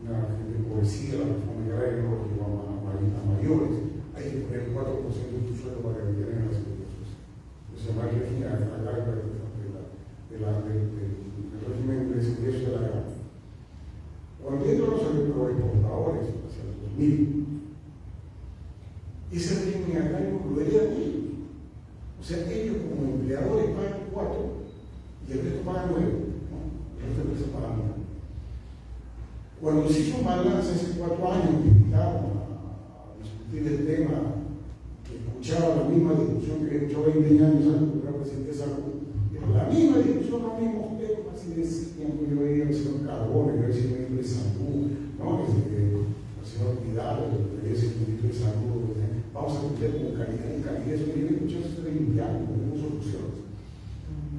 una empobrecida la reforma agraria no lo llevaba a mayores. Hay que poner el 4% de tu sueldo para que vienen a la seguridad social. Eso se llama el régimen agrario del régimen de seguridad social agrario. Cuando entran los agroexportadores hacia el 2000, ese régimen agrario lo heredan ellos. O sea, ellos como empleadores pagan 4 y el resto paga 9. ¿No? El resto de empresas pagan 9. Cuando se hizo un balance hace 4 años que invitaron a discutir el tema, que escuchaba la misma discusión que escuchó 20 años antes que era presidente de salud, la misma discusión, los mismos temas, así decían, yo veía al señor Carbone, yo decía el ministro de Salud, ¿no? El señor Vidal, el ministro de Salud, vamos a cumplir con calidad y calidad, eso que yo escuché, eso está limpiando, tenemos soluciones.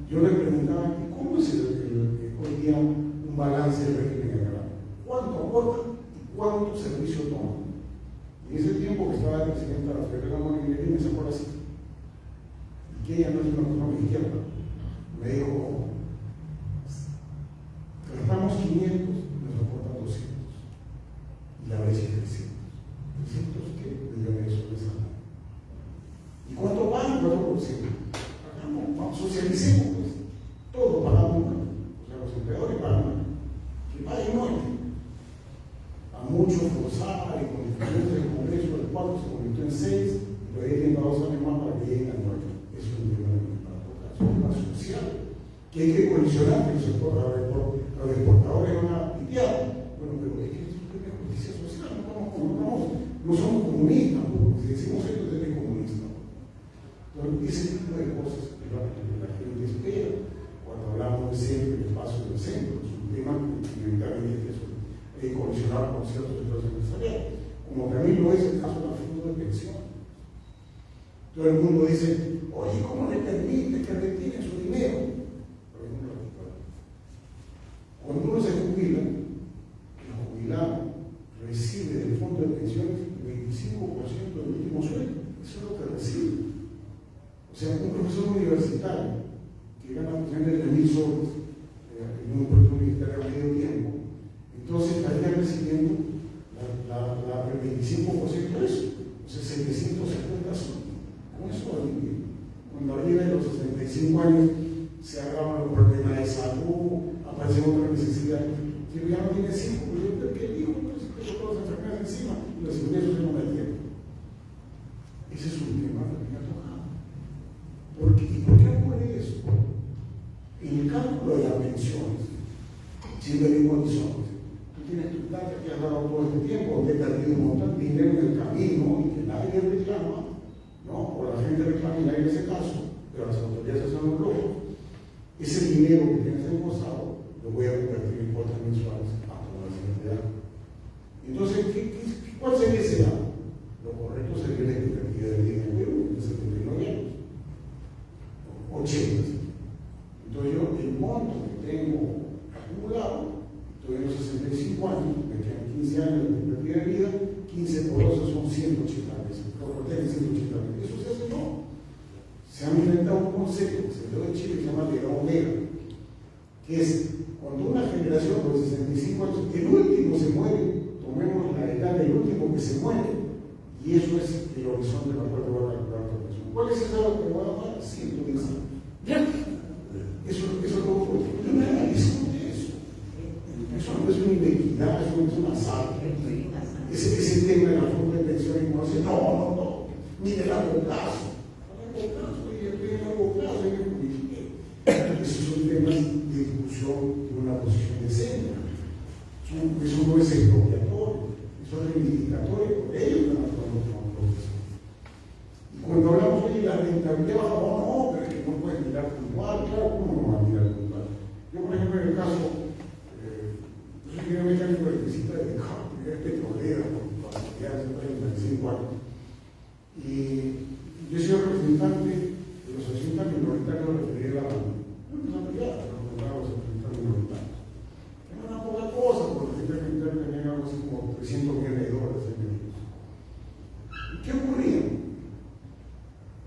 Yo le preguntaba, ¿cómo es hoy día un balance del régimen agrario? ¿Cuánto aporta y cuánto servicio toma? En ese tiempo que estaba el presidente de la Federación Morelia, me sacó la cita. Y que ella no es una persona izquierda. Me dijo, gastamos 500, nos aportan 200. Y la brecha es 300. ¿300 qué? Millones de soles al año. ¿Y cuánto pagan? 4%. Vamos, socialicemos, pues. Todos pagamos más. O sea, los empleadores pagan más. Que paguen 9. A muchos forzar y con diferencias del Congreso del 4 se convirtió en 6, pero ahí tienen 2 años más para que lleguen a 9. Eso es un tema social, que hay que colisionar, que los exportadores van a pitear. Bueno, pero es que esto es una justicia social, no somos comunistas, ¿no? Si decimos esto es de comunista. Entonces, ese tipo de cosas que la gente espera cuando hablamos de centro y el espacio del centro, es un tema que inevitablemente hay que colisionar con ciertos sectores empresariales, como también lo es el caso de la figura de pensión. Todo el mundo dice, oye, ¿cómo le permite que retire su dinero? Cuando uno se jubila, el jubilado recibe del fondo de pensiones el 25% del último sueldo. Eso es lo que recibe. O sea, un profesor universitario que gana de 3.000 soles en un profesor universitario a medio tiempo, entonces estaría recibiendo el 25% de eso, o sea, 750 soles. Con eso cuando arriba de los 65 años se agravan los problemas de salud, aparece otra necesidad. Si ya no tienes hijos, pues yo creo que el hijo, pues tengo todas las enfermedades encima y los ingresos no me tienen. Ese es un tema que me ha tocado. ¿Y por qué ocurre eso? En el cálculo de las pensiones, siempre hay condiciones. Tú tienes tu plata que has dado todo este tiempo, te has perdido un montón de dinero en el camino y que nadie reclama, ¿no? O la gente reclama y en ese caso, pero las autoridades hacen un robo. Ese dinero que tienes embolsado lo voy a convertir en cuotas mensuales hasta la siguiente año. Entonces, ¿cuál sería ese año? Lo correcto sería la expectativa de vida en Perú, de 79 años, 80. Entonces, yo el monto que tengo acumulado, estoy en los 65 años, me quedan 15 años de expectativa de vida, 15 por 12 son 180 veces, lo que 180 veces. Eso se hace, no. Se han inventado un concepto que se dio en Chile que se llama legado negro, que es cuando una generación de 65 años, el último se muere, tomemos la edad del último que se muere, y eso es el horizonte en el cual te voy a calcular tu pensión. ¿Cuál es esa edad que voy a dar? 110 años. Eso es lo que eso no es una inequidad, eso no es una sal. Ese tema de la forma de pensión y como dice, no, ni de largo plazo. Esos son temas de discusión de una posición de centro. Eso no es expropiatorio, eso es reivindicatorio, por ellos están actuando como profesor. Y cuando hablamos de la rentabilidad baja, no, pero es que no puedes mirar puntual, claro, ¿cómo no va a mirar puntual? Yo, por ejemplo, en el caso, yo soy ingeniero mecánico electricista de actividades petroleras por ya hace 35 años. Y yo he sido representante de los 80 minoritarios referidos a la banda. No es una privada, pero los 80 minoritarios. Que no era poca cosa, porque los 80 minoritarios tenían algo así como $300 millones en medios. ¿Y qué ocurría?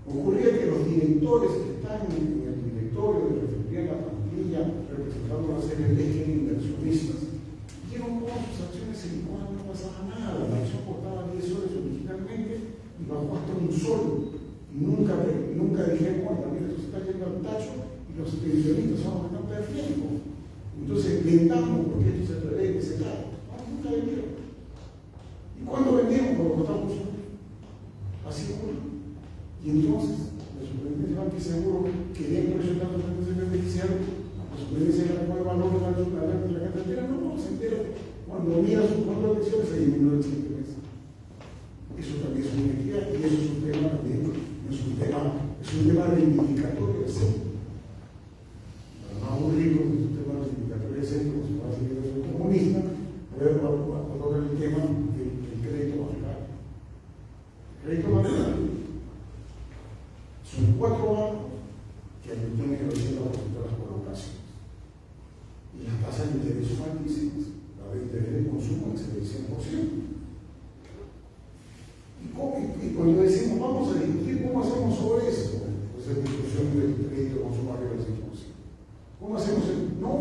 Ocurría que los directores que están en el directorio de referir a la plantilla, representando las CNT, que eran inversionistas, dieron todas sus acciones en cuando no pasaba nada. La acción costaba 10 soles originalmente y bajó hasta un sol. Y nunca dijeron, bueno, también esto se está yendo al tacho y los pensionistas son los que están perdiendo. Entonces vendamos porque esto se prevé que se cae. No, nunca vendieron. ¿Y cuándo vendieron? Cuando costaba un sol. Así ocurre. Y entonces, la superintendencia de Banco y Seguro quería proyectar los fondos beneficiarios, la superintendencia de la valor de la cartera, no se entera. Cuando mira su fondo de pensiones, se disminuyó el siguiente mes. Eso también es una inequidad y eso es un tema también, es un tema reivindicatorio de centro. Más un libro que es un tema reivindicatorio de centro, como se va a seguir el comunista, voy a tocar el tema del crédito bancario. El crédito bancario son 4 bancos que tienen el 80% de las colocaciones. Y las tasas de interés son altísimas. La de interés de consumo excede el 100%. Y cuando decimos, vamos a discutir cómo hacemos sobre eso, pues es discusión del crédito de consumo arriba del 100%. ¿Cómo hacemos eso? No,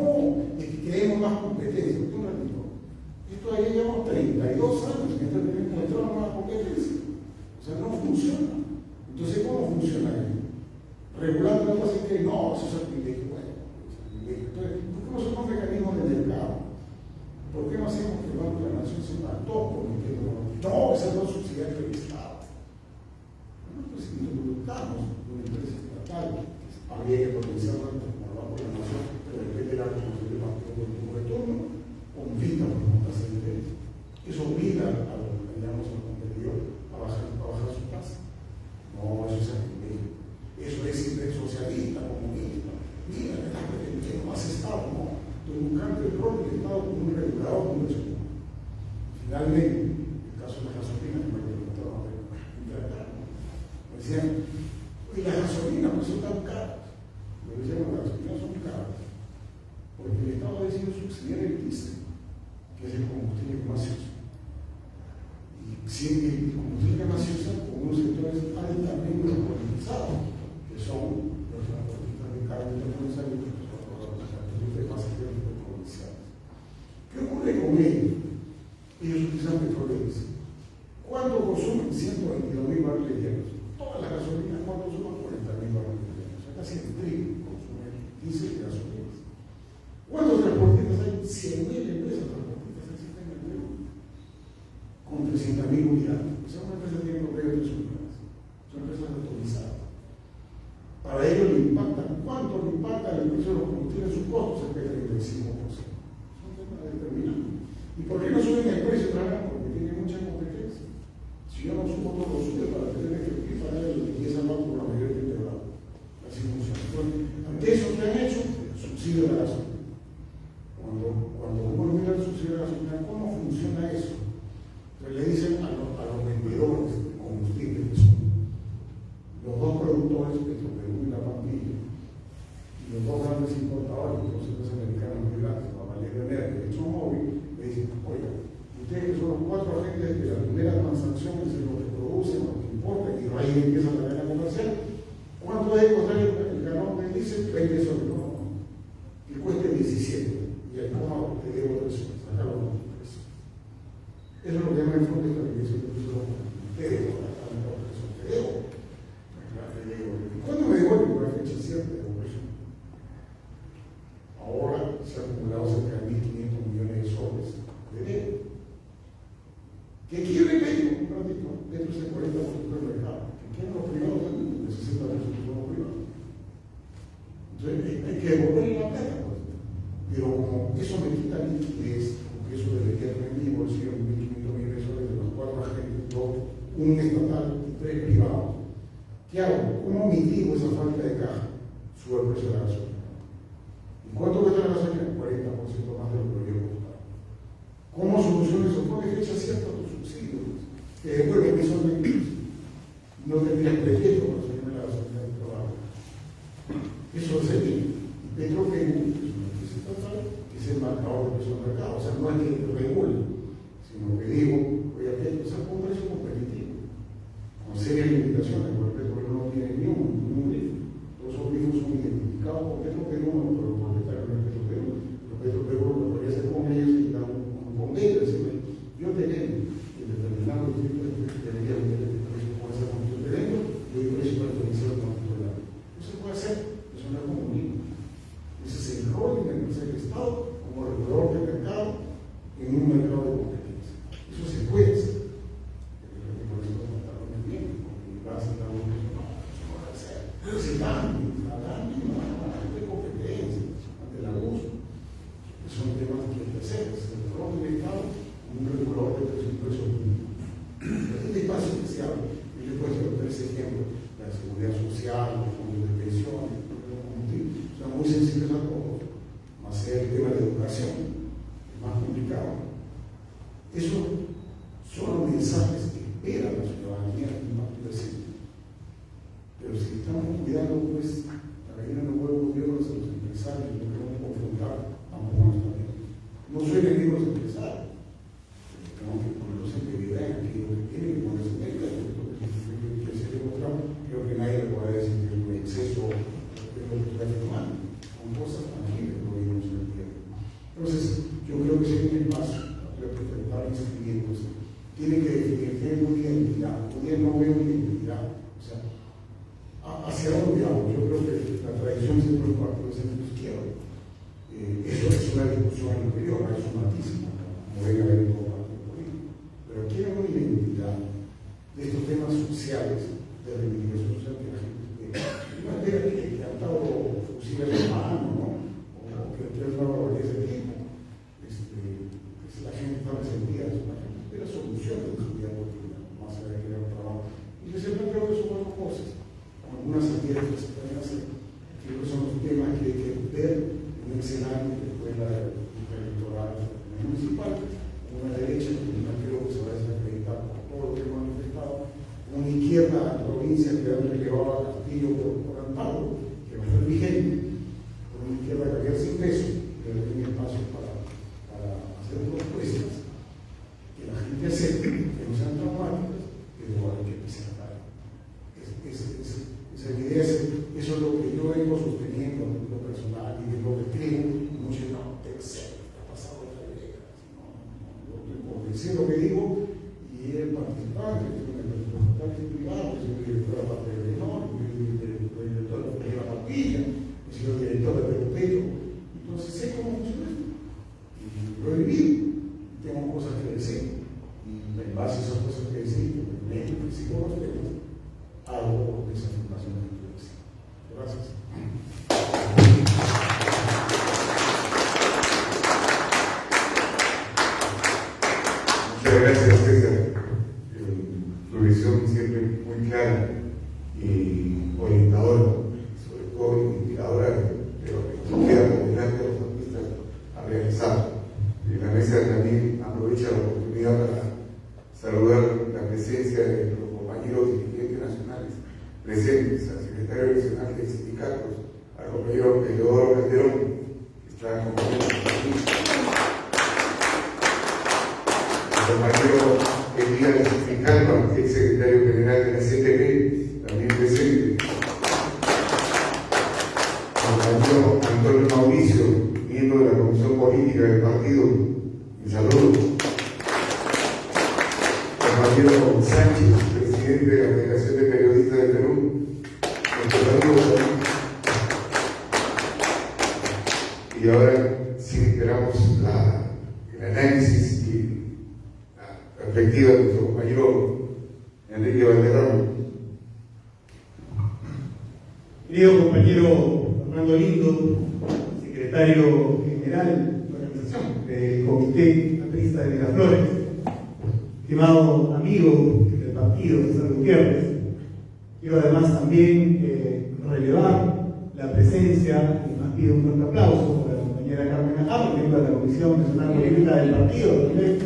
es que queremos más competencia. Un ratito. Esto ahí llevamos 32 años que tenemos entrado en más competencia. O sea, no funciona. Entonces, ¿cómo funciona esto? Regulando la cosa que no, eso es el privilegio. Bueno, entonces, ¿por qué no somos mecanismos de mercado? ¿Por qué no hacemos que el Banco de la Nación se mató por el crédito? No, esa no es subsidiaria del Estado. Bueno, pues si involucramos una empresa estatal, habría que potenciarla como el Banco de la Nación, pero depende de la responsabilidad del Banco de turno, compita por la tasa de interés. Eso obliga a los competidores a bajar su tasa. No, eso es privilegio. Eso es siempre socialista, comunista. Mira, que no hace Estado, no. Estoy buscando el propio Estado como un regulador, como un segundo. Finalmente, el caso de la gasolina, que me preguntaban me decían, y las gasolinas no son tan caras. Me decían, las gasolinas son caras, porque el Estado ha decidido subsidiar el diésel, que es el combustible más se usa. Y si el combustible más se usa con unos sectores altamente politizados, que son los transportistas de carga internacional y los transportistas de pasajeros provinciales. ¿Qué ocurre con ellos? Ellos utilizan petróleo y diésel. ¿Cuánto consumen? 122.000 barriles diarios. Toda la gasolina ellos le impactan. ¿Cuánto le impacta el precio de los combustibles? Sus costos es el 35%. Son temas determinantes. ¿Y por qué no suben el precio? Porque tiene mucha competencia. Si yo no subo todo lo sube para tener que pagar el limpieza más por la mayor integrada. Así funciona. Entonces, ante eso que han hecho, subsidio de la gasolina. Cuando uno mira el subsidio de la gasolina, ¿cómo funciona eso? Entonces le dicen a los vendedores de combustible, que son los dos productores, Petroperú y La Pampilla, y los dos grandes importadores, los centros americanos muy grandes, la Valeria Energía y ExxonMobil, le dicen, oiga, ustedes que son los cuatro agentes de la primera transacción entre lo que producen, lo que importan, y ahí empieza la cadena comercial, ¿cuánto debe costar el galón de diésel? 20 soles, no, que cueste 17, y el cómo te debo 3 soles, sacarlo con 3 soles. Eso es lo que llaman el fondo de estabilización de precios. Te debo, te debo. ¿Cuándo me devuelven? Por la fecha cierta de devolución. Ahora se han acumulado cerca de 1.500 millones de soles de deuda. ¿Qué quiere Petro? Un ratito, Petro es el 40% del mercado. ¿Qué quieren los privados también? El 60% son los privados. Entonces hay que devolverle la plata, pues. Pero como eso me quita liquidez, porque eso debería tener mi bolsillo 1.500 millones de soles de los 4 agentes, un estatal y 3 privados. ¿Qué hago? ¿Cómo mitigo esa falta de caja? Sube el precio de la gasolina. ¿Y cuánto cuesta la gasolina? 40% más de lo que yo costaba. ¿Cómo soluciono eso? Pone fecha cierta a tus subsidios. Que después de que son 20, no tendrías pretexto para subirme la gasolina del trabajo. Eso sería. Y Petroperú es una empresa estatal que es el marcador del precio del mercado. O sea, no es que regule, sino que digo, oye, Petro, saca un precio competitivo. Con serias limitaciones, porque Petroperú no tiene ni un grifo. Todos esos grifos son identificados por Petroperú, no por el propietario de Petroperú. Pero Petroperú lo podría hacer con ellos y dar con ellos, decirle, yo tengo el determinado tipo de debería vender el precio con esa condición de dentro y el precio preferencial con otro lado. Eso se puede hacer, eso no es comunismo. Ese es el rol de la empresa del Estado como regulador del mercado en un mercado de competencia. Eso se puede hacer. Pero se cambia, ante competencia, ante el abuso. Son temas que hay que hacer. El rol del Estado como un regulador de presupuesto público. Este espacio especial, yo le he puesto los 3 ejemplos: la seguridad social, los fondos de pensiones, son muy sensibles a todos, más el tema de educación, es más complicado. Eso son los mensajes que espera la ciudadanía en un decir. Pero si estamos cuidando, pues, la gallina no puede gobiernos a los empresarios, no queremos confrontar, tampoco está bien. No soy enemigo de los empresarios, tenemos que ponerlos en prioridad en aquello que tienen que ponerse en regla, que se demostrado, creo que nadie le puede decir que es un exceso de lo que está afirmando, son cosas tangibles, lo vimos en el tiempo. Entonces, yo creo que si hay un espacio para presentar inscribiéndose, tienen que definir qué es una identidad, no veo una identidad, o sea, hacia dónde vamos. Yo creo que la tradición siempre es parte del centro izquierdo. Eso es una discusión al interior, es un matiz, como ven a ver en todo partido político. Pero quieren una identidad de estos temas sociales, de reivindicación social que la gente tiene. No espera que han dado fusiles de mano, ¿no? O que han dado de ese tipo. La gente está resentida, la gente espera soluciones de su vida cotidiana, más allá de que haya un trabajo. Y yo siempre creo que son 4 cosas. Algunas actividades que se pueden hacer, creo que son los temas que hay que ver en un escenario después de la electoral municipal, una derecha que no creo que se vaya a desacreditar por todo lo que hemos manifestado, una izquierda en provincia que han relevado a Castillo por Amparo, que va a estar vigente, una izquierda que va a quedar sin peso, que tiene espacio para hacer propuestas que la gente acepte, que no sean traumáticas, pero hay que presentar. Esa idea, eso es lo que yo vengo sosteniendo en lo personal y de lo que creo. Muchos no, tercero, está pasado de la idea. Yo estoy convencido de lo que digo y he participado en representantes privados, he sido director de la parte de Menor, he sido director de la Papilla, he sido director de Perupero. Entonces sé cómo funciona esto. Y lo he vivido, tengo cosas que decir. Y en base a esas cosas que decir, me sigo los temas. Algo de esa afirmación que tú decías. Gracias. Muchas gracias, César. Tu visión siempre muy clara y orientadora, sobre todo inspiradora de lo que queda por delante de los artistas a realizar. Y la mesa también aprovecha la oportunidad para saludar la presencia de los compañeros dirigentes nacionales presentes, al secretario nacional de sindicatos, al compañero Eleodoro Calderón, que está acompañando aquí, al compañero Elías Calma, que es secretario general de la CTP, también presente, al compañero Antonio Mauricio, miembro de la Comisión Política del Partido, un saludo. Compañero Sánchez, presidente de la Federación de Periodistas de Perú, nuestro saludo también. Y ahora sí esperamos el análisis y la perspectiva de nuestro compañero Enrique Valderrama. Querido compañero Fernando Lindo, secretario general de la organización del Comité Aprista de Miraflores, estimado amigo del partido César Gutiérrez, quiero además también relevar la presencia, y más pido un fuerte aplauso para la compañera Carmen Najarro, miembro de la Comisión Nacional Política del Partido también.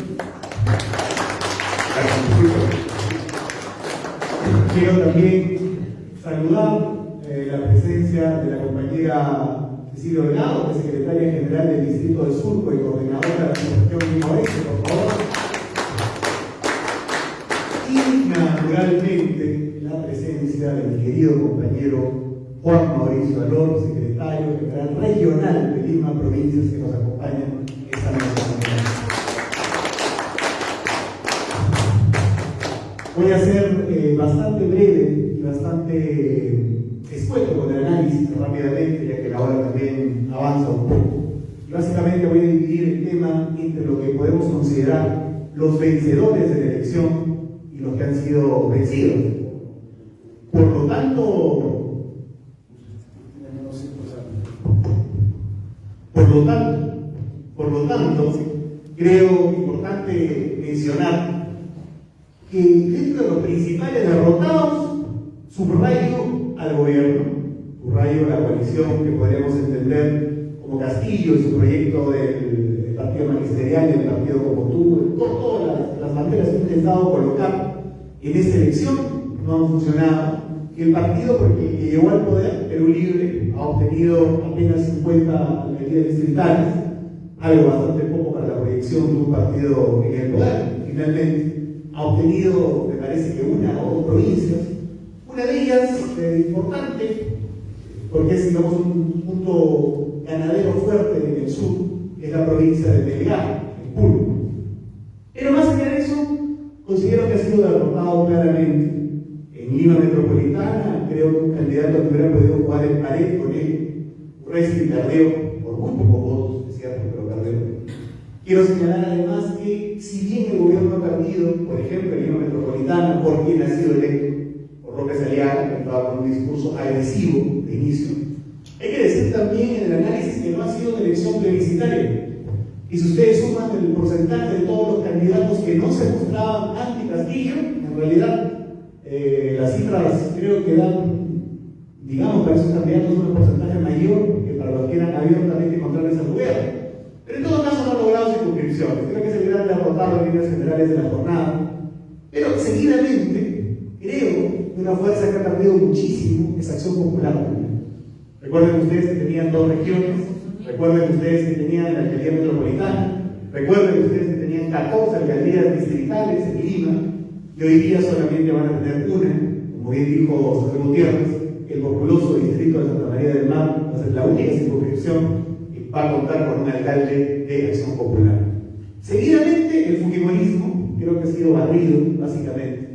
Quiero también saludar la presencia de la compañera Cecilia Velado, que es secretaria general del Distrito de Surco y coordinadora de la Asociación Limoense, por favor. Y naturalmente la presencia de mi querido compañero Juan Mauricio Alor, secretario general regional de Lima, provincias, que nos acompañan esta noche. Voy a ser bastante breve y bastante escueto con el análisis rápidamente, ya que la hora también avanza un poco. Y básicamente voy a dividir el tema entre lo que podemos considerar los vencedores de la elección y los que han sido vencidos. Por lo tanto, creo importante mencionar que dentro de los principales derrotados, subrayo al gobierno, subrayo la coalición que podríamos entender como Castillo y su proyecto del partido magisterial y del partido como tú, todas las banderas que he intentado colocar en esta elección no han funcionado. Y el partido, porque llegó al poder, Perú Libre, ha obtenido apenas 50 alcaldías distritales, algo bastante poco para la proyección de un partido en el poder. Finalmente, ha obtenido, me parece que una o dos provincias, una de ellas importante, porque es, digamos, un punto ganadero fuerte en el sur, es la provincia de Melgar, en Puno. Pero más allá de eso, considero que ha sido derrotado claramente. En Lima Metropolitana, creo que un candidato que hubiera podido jugar en pared con él, Urresti, perdió por muy pocos votos, es cierto, pero perdió. Quiero señalar además que, si bien el gobierno ha perdido, por ejemplo, en Lima Metropolitana, por quien ha sido electo, por López Aliaga, que estaba con un discurso agresivo de inicio, hay que decir también en el análisis que no ha sido una elección plebiscitaria. Y si ustedes suman el porcentaje de todos los candidatos que no se mostraban anti-Castillo, en realidad las cifras creo que dan, digamos, para esos candidatos un porcentaje mayor que para los que eran abiertamente contrarios al gobierno. Pero en todo caso no han logrado circunscripciones. Creo que es el gran derrotado en líneas generales de la jornada. Pero seguidamente, creo que una fuerza que ha perdido muchísimo es Acción Popular. Recuerden ustedes que tenían 2 regiones, recuerden ustedes que tenían la alcaldía metropolitana, recuerden ustedes que tenían 14 alcaldías distritales en Lima, y hoy día solamente van a tener una, como bien dijo José Gutiérrez, el populoso distrito de Santa María del Mar va a ser la única circunscripción que va a contar con un alcalde de Acción Popular. Seguidamente, el fujimorismo creo que ha sido barrido, básicamente.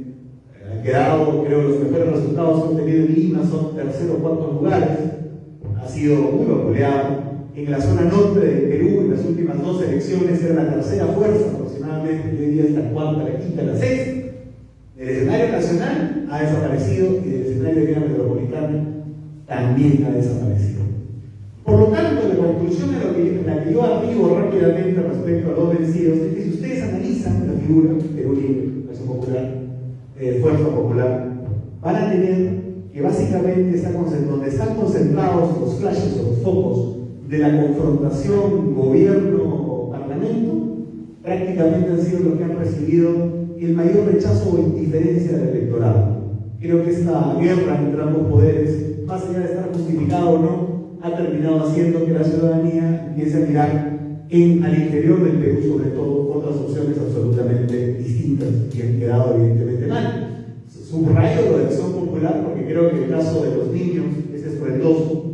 Ha quedado, creo, los mejores resultados que han tenido en Lima son 3º o 4º lugares. Ha sido muy vapuleado. En la zona norte de Perú, en las últimas 2 elecciones, era la 3ª fuerza aproximadamente, y hoy día es la 4ª, la 5ª, la 6ª. Del escenario nacional ha desaparecido y del escenario de Lima Metropolitana también ha desaparecido. Por lo tanto, la conclusión a la que yo arribo rápidamente respecto a los vencidos es que si ustedes analizan la figura Perú Libre, Acción Popular, Fuerza Popular, van a tener que básicamente donde están concentrados los flashes o los focos de la confrontación gobierno-parlamento, prácticamente han sido los que han recibido el mayor rechazo o indiferencia del electorado. Creo que esta guerra entre ambos poderes, más allá de estar justificado o no, ha terminado haciendo que la ciudadanía empiece a mirar al interior del Perú, sobre todo, otras opciones absolutamente distintas que han quedado evidentemente mal. Subrayo lo de Acción Popular porque creo que el caso de los niños es escrueloso.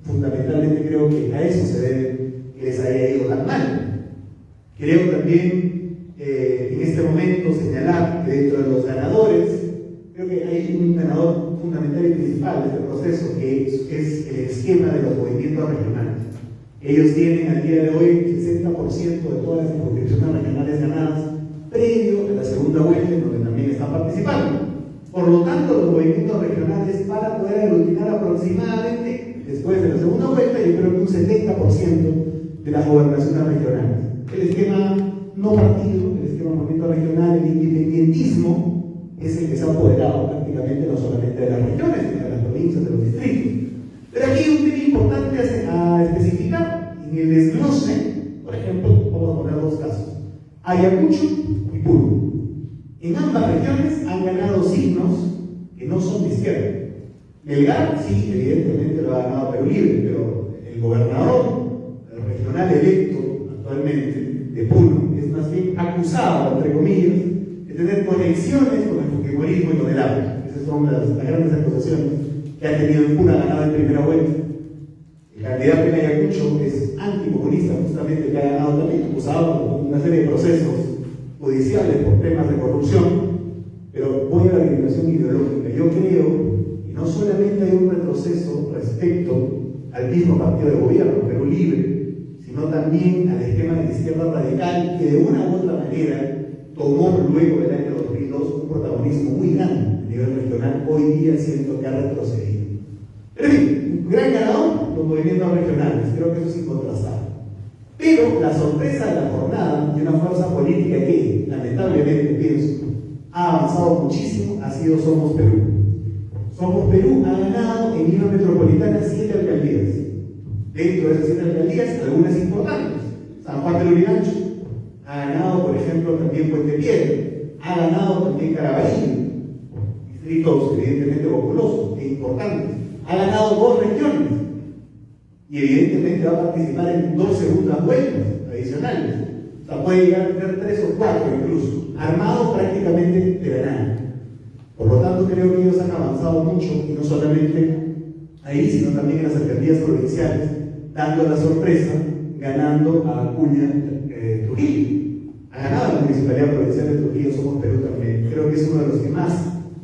Fundamentalmente creo que a eso se debe que les haya ido tan mal. Creo también en este momento señalar que dentro de los ganadores, creo que hay un ganador fundamental y principal de este proceso, que es el esquema de los movimientos regionales. Ellos tienen al día de hoy el 60% de todas las circunscripciones regionales ganadas, previo a la segunda vuelta, en donde también están participando. Por lo tanto, los movimientos regionales, para poder aglutinar aproximadamente, después de la segunda vuelta, yo creo que un 70% de las gobernaciones regionales. El esquema no partido, el esquema movimiento regional, el independentismo, es el que se ha apoderado prácticamente no solamente de las regiones, sino de las provincias, de los distritos. Pero aquí hay un tema importante a especificar. En el desglose, por ejemplo, vamos a poner dos casos: Ayacucho y Puno. En ambas regiones han ganado signos que no son de izquierda. Melgar, sí, evidentemente lo ha ganado Perú Libre, pero el gobernador regional electo actualmente de Puno es más bien acusado, entre comillas, de tener conexiones con el fujimorismo y con el APRA. Esas son las grandes acusaciones que ha tenido en Puno, ha ganado en primera vuelta. El candidato en Ayacucho es anticomunista, justamente, que ha ganado también, acusado con una serie de procesos judiciales por temas de corrupción, pero voy a la discriminación ideológica. Yo creo que no solamente hay un retroceso respecto al mismo partido de gobierno, Perú Libre, sino también al esquema de la izquierda radical, que de una u otra manera tomó luego del año 2002 un protagonismo muy grande a nivel regional. Hoy día siento que ha retrocedido. Pero en fin, un gran ganador, los movimientos regionales, creo que eso es incontrastable. Pero la sorpresa de la jornada de una fuerza política que, lamentablemente, pienso, ha avanzado muchísimo, ha sido Somos Perú. Somos Perú ha ganado en Lima Metropolitana 7 alcaldías. Dentro de esas 7 alcaldías, algunas importantes. San Juan del Lurigancho ha ganado, por ejemplo, también Puente Piedra, ha ganado también Caraballo, distritos evidentemente populosos e importantes. Ha ganado 2 regiones y evidentemente va a participar en 2 segundas vueltas adicionales. O sea, puede llegar a tener 3 o 4 incluso, armado prácticamente de la nada. Por lo tanto, creo que ellos han avanzado mucho, y no solamente ahí, sino también en las alcaldías provinciales, dando la sorpresa, ganando a Acuña Trujillo. Ha ganado la Municipalidad Provincial de Trujillo, Somos Perú también. Creo que es uno de los que más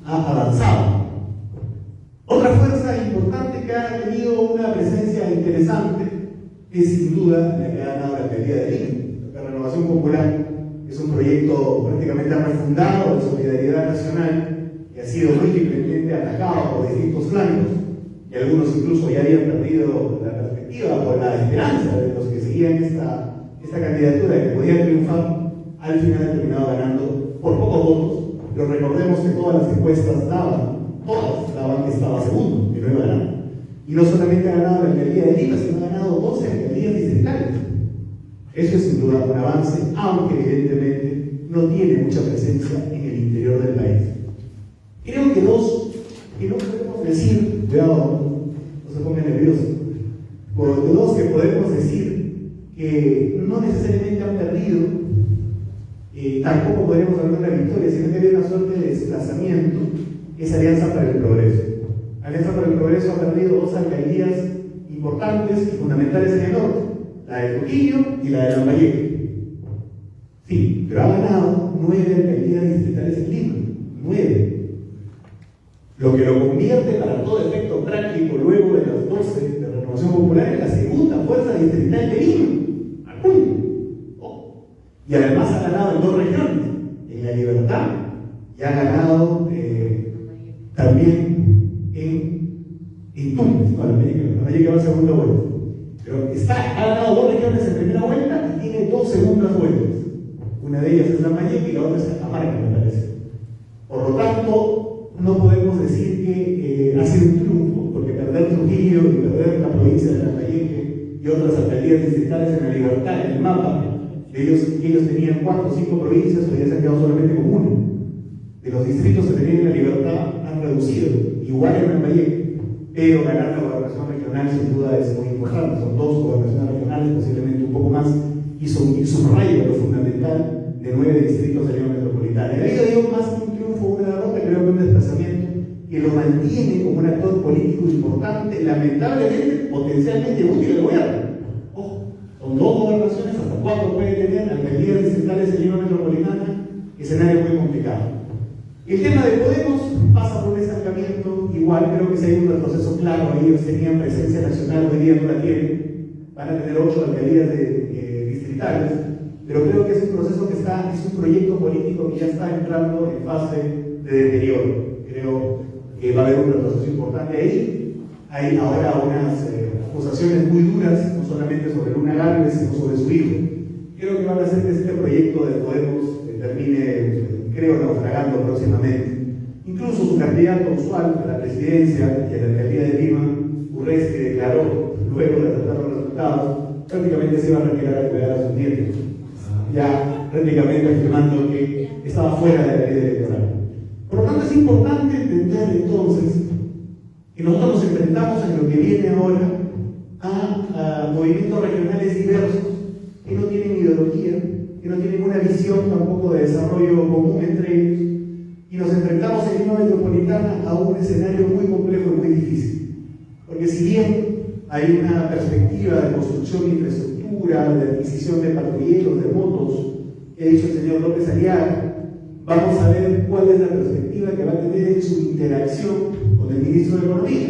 ha avanzado. Otra fuerza importante que ha tenido una presencia interesante es sin duda la que ha ganado la alcaldía de Lima. La Renovación Popular es un proyecto prácticamente refundado de solidaridad nacional que ha sido múltiplemente atacado por distintos flancos, y algunos incluso ya habían perdido la perspectiva por la esperanza de los que seguían esta candidatura de que podía triunfar. Al final ha terminado ganando por pocos votos, pero recordemos que todas las encuestas daban que estaba segundo, que no iba a ganar. Y no solamente ha ganado la alcaldía de Lima, sino ha ganado 12 alcaldías distritales. Eso es sin duda un avance, aunque evidentemente no tiene mucha presencia en el interior del país. Creo que dos que no podemos decir, cuidado, no se pongan nerviosos, por dos que podemos decir que no necesariamente han perdido, tampoco podríamos hablar de una victoria, sino que hay una suerte de desplazamiento, es Alianza para el Progreso. Alianza para el Progreso ha perdido 2 alcaldías importantes y fundamentales en el norte, la de Trujillo y la de Lambayeque. Sí, pero ha ganado 9 alcaldías distritales en Lima, 9. Lo que lo convierte para todo efecto práctico luego de las 12 de Renovación Popular en la segunda fuerza distrital de Lima, Acuña. Y además ha ganado en 2 regiones, en La Libertad, y ha ganado también en Tumbes, ¿no? definitiva segunda vuelta. Pero ha ganado 2 regiones en primera vuelta y tiene 2 segundas vueltas. Una de ellas es Lambayeque y la otra es Cajamarca, me parece. Por lo tanto, no podemos decir que ha sido un triunfo, porque perder Trujillo y perder la provincia de Lambayeque y otras alcaldías distritales en la libertad, en el mapa, ellos tenían 4 o 5 provincias, hoy ya se han quedado solamente con 1. De los distritos que tenían en la libertad han reducido, igual en Lambayeque, pero ganar la gobernación regional sin duda es muy importante. Son 2 gobernaciones regionales, posiblemente un poco más, y subrayo lo fundamental de 9 distritos de Lima Metropolitana. Y ahí yo digo más que un triunfo o una derrota, creo que un desplazamiento que lo mantiene como un actor político importante, lamentablemente, potencialmente útil al gobierno. Ojo, son 2 gobernaciones, hasta 4 puede tener, alcaldías distritales de Lima Metropolitana, escenario muy complicado. El tema de Podemos pasa por un estancamiento, igual creo que si hay un retroceso claro, ellos tenían presencia nacional, hoy día no la tienen, van a tener 8 alcaldías distritales, pero creo que es un proceso que es un proyecto político que ya está entrando en fase de deterioro. Creo que va a haber un retroceso importante ahí. Hay ahora unas acusaciones muy duras, no solamente sobre Luna Gálvez, sino sobre su hijo. Creo que van a hacer que este proyecto de Podemos termine, creo, naufragando próximamente. Incluso su candidato usual a la presidencia y a la alcaldía de Lima, Urresti, declaró, luego de aceptar los resultados, prácticamente se iba a retirar a cuidar a sus nietos, ya prácticamente afirmando que estaba fuera de la ley electoral. Por lo tanto, es importante entender entonces que nosotros nos enfrentamos en lo que viene ahora a movimientos regionales diversos que no tienen ideología, que no tienen una visión tampoco de desarrollo común entre ellos, y nos enfrentamos en Lima Metropolitana a un escenario muy complejo y muy difícil. Porque si bien hay una perspectiva de construcción de infraestructura, de adquisición de patrulleros, de motos, que ha dicho el señor López Aliaga, vamos a ver cuál es la perspectiva que va a tener en su interacción con el ministro de Economía,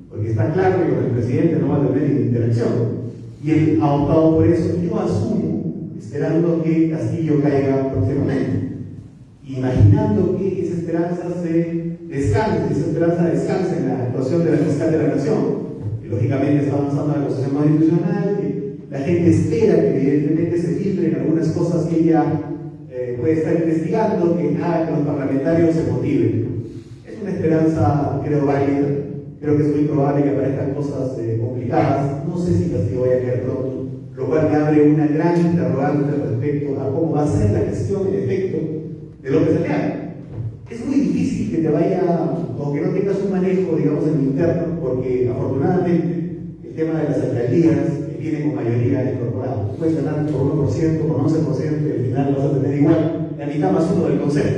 porque está claro que con el presidente no va a tener interacción, y él ha optado por eso. Yo asumo, esperando que Castillo caiga próximamente, imaginando que esa esperanza descanse en la actuación de la fiscal de la Nación. Lógicamente está avanzando la Constitución Constitucional, la gente espera que evidentemente se filtren algunas cosas que ella puede estar investigando, que haga que los parlamentarios se motiven. Es una esperanza, creo, válida. Creo que es muy probable que aparezcan cosas complicadas. No sé si Castillo vaya a caer pronto, lo cual me abre una gran interrogante respecto a cómo va a ser la gestión en efecto de López Aliaga. Es muy difícil que te vaya, o que no tengas un manejo, digamos, en lo interno, porque afortunadamente el tema de las alcaldías viene con mayoría incorporada. Puedes ganar por 1%, por 11%, y al final vas a tener igual la mitad más 1 del consejo.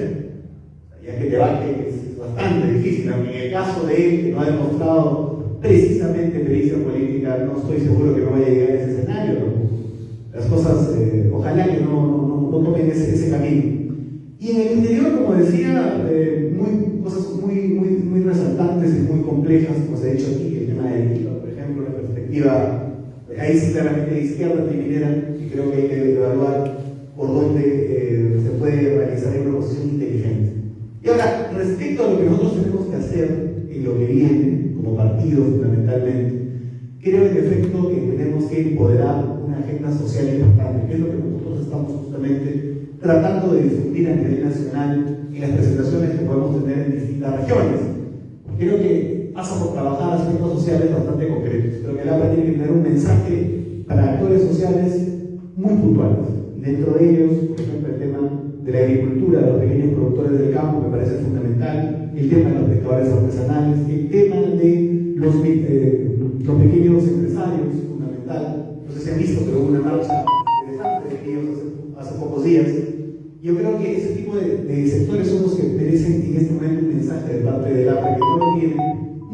Ya que te baje es bastante difícil, aunque en el caso de él, que no ha demostrado precisamente pericia política, no estoy seguro que no vaya a llegar a ese escenario. ¿No? Las cosas, ojalá que no tomen ese camino. Y en el interior, como decía, cosas muy resaltantes y muy complejas, como se ha dicho aquí, el tema de Lima, por ejemplo, la perspectiva, ahí sí claramente de izquierda priminera, y creo que hay que evaluar por dónde se puede realizar una oposición inteligente. Y ahora, respecto a lo que nosotros tenemos que hacer en lo que viene, como partido fundamentalmente, creo en efecto que tenemos que empoderar una agenda social importante, que es lo que nosotros estamos justamente tratando de difundir a nivel nacional en las presentaciones que podemos tener en distintas regiones. Creo que pasa por trabajar aspectos sociales bastante concretos. Creo que el APRA tiene que tener un mensaje para actores sociales muy puntuales. Dentro de ellos, por ejemplo, el tema de la agricultura, de los pequeños productores del campo, me parece fundamental. El tema de los pescadores artesanales, el tema de los pequeños empresarios, fundamental. No sé si han visto, pero hubo una marcha interesante de ellos hace pocos días. Yo creo que ese tipo de sectores son los que merecen en este momento un mensaje de parte del APRA, que no lo tienen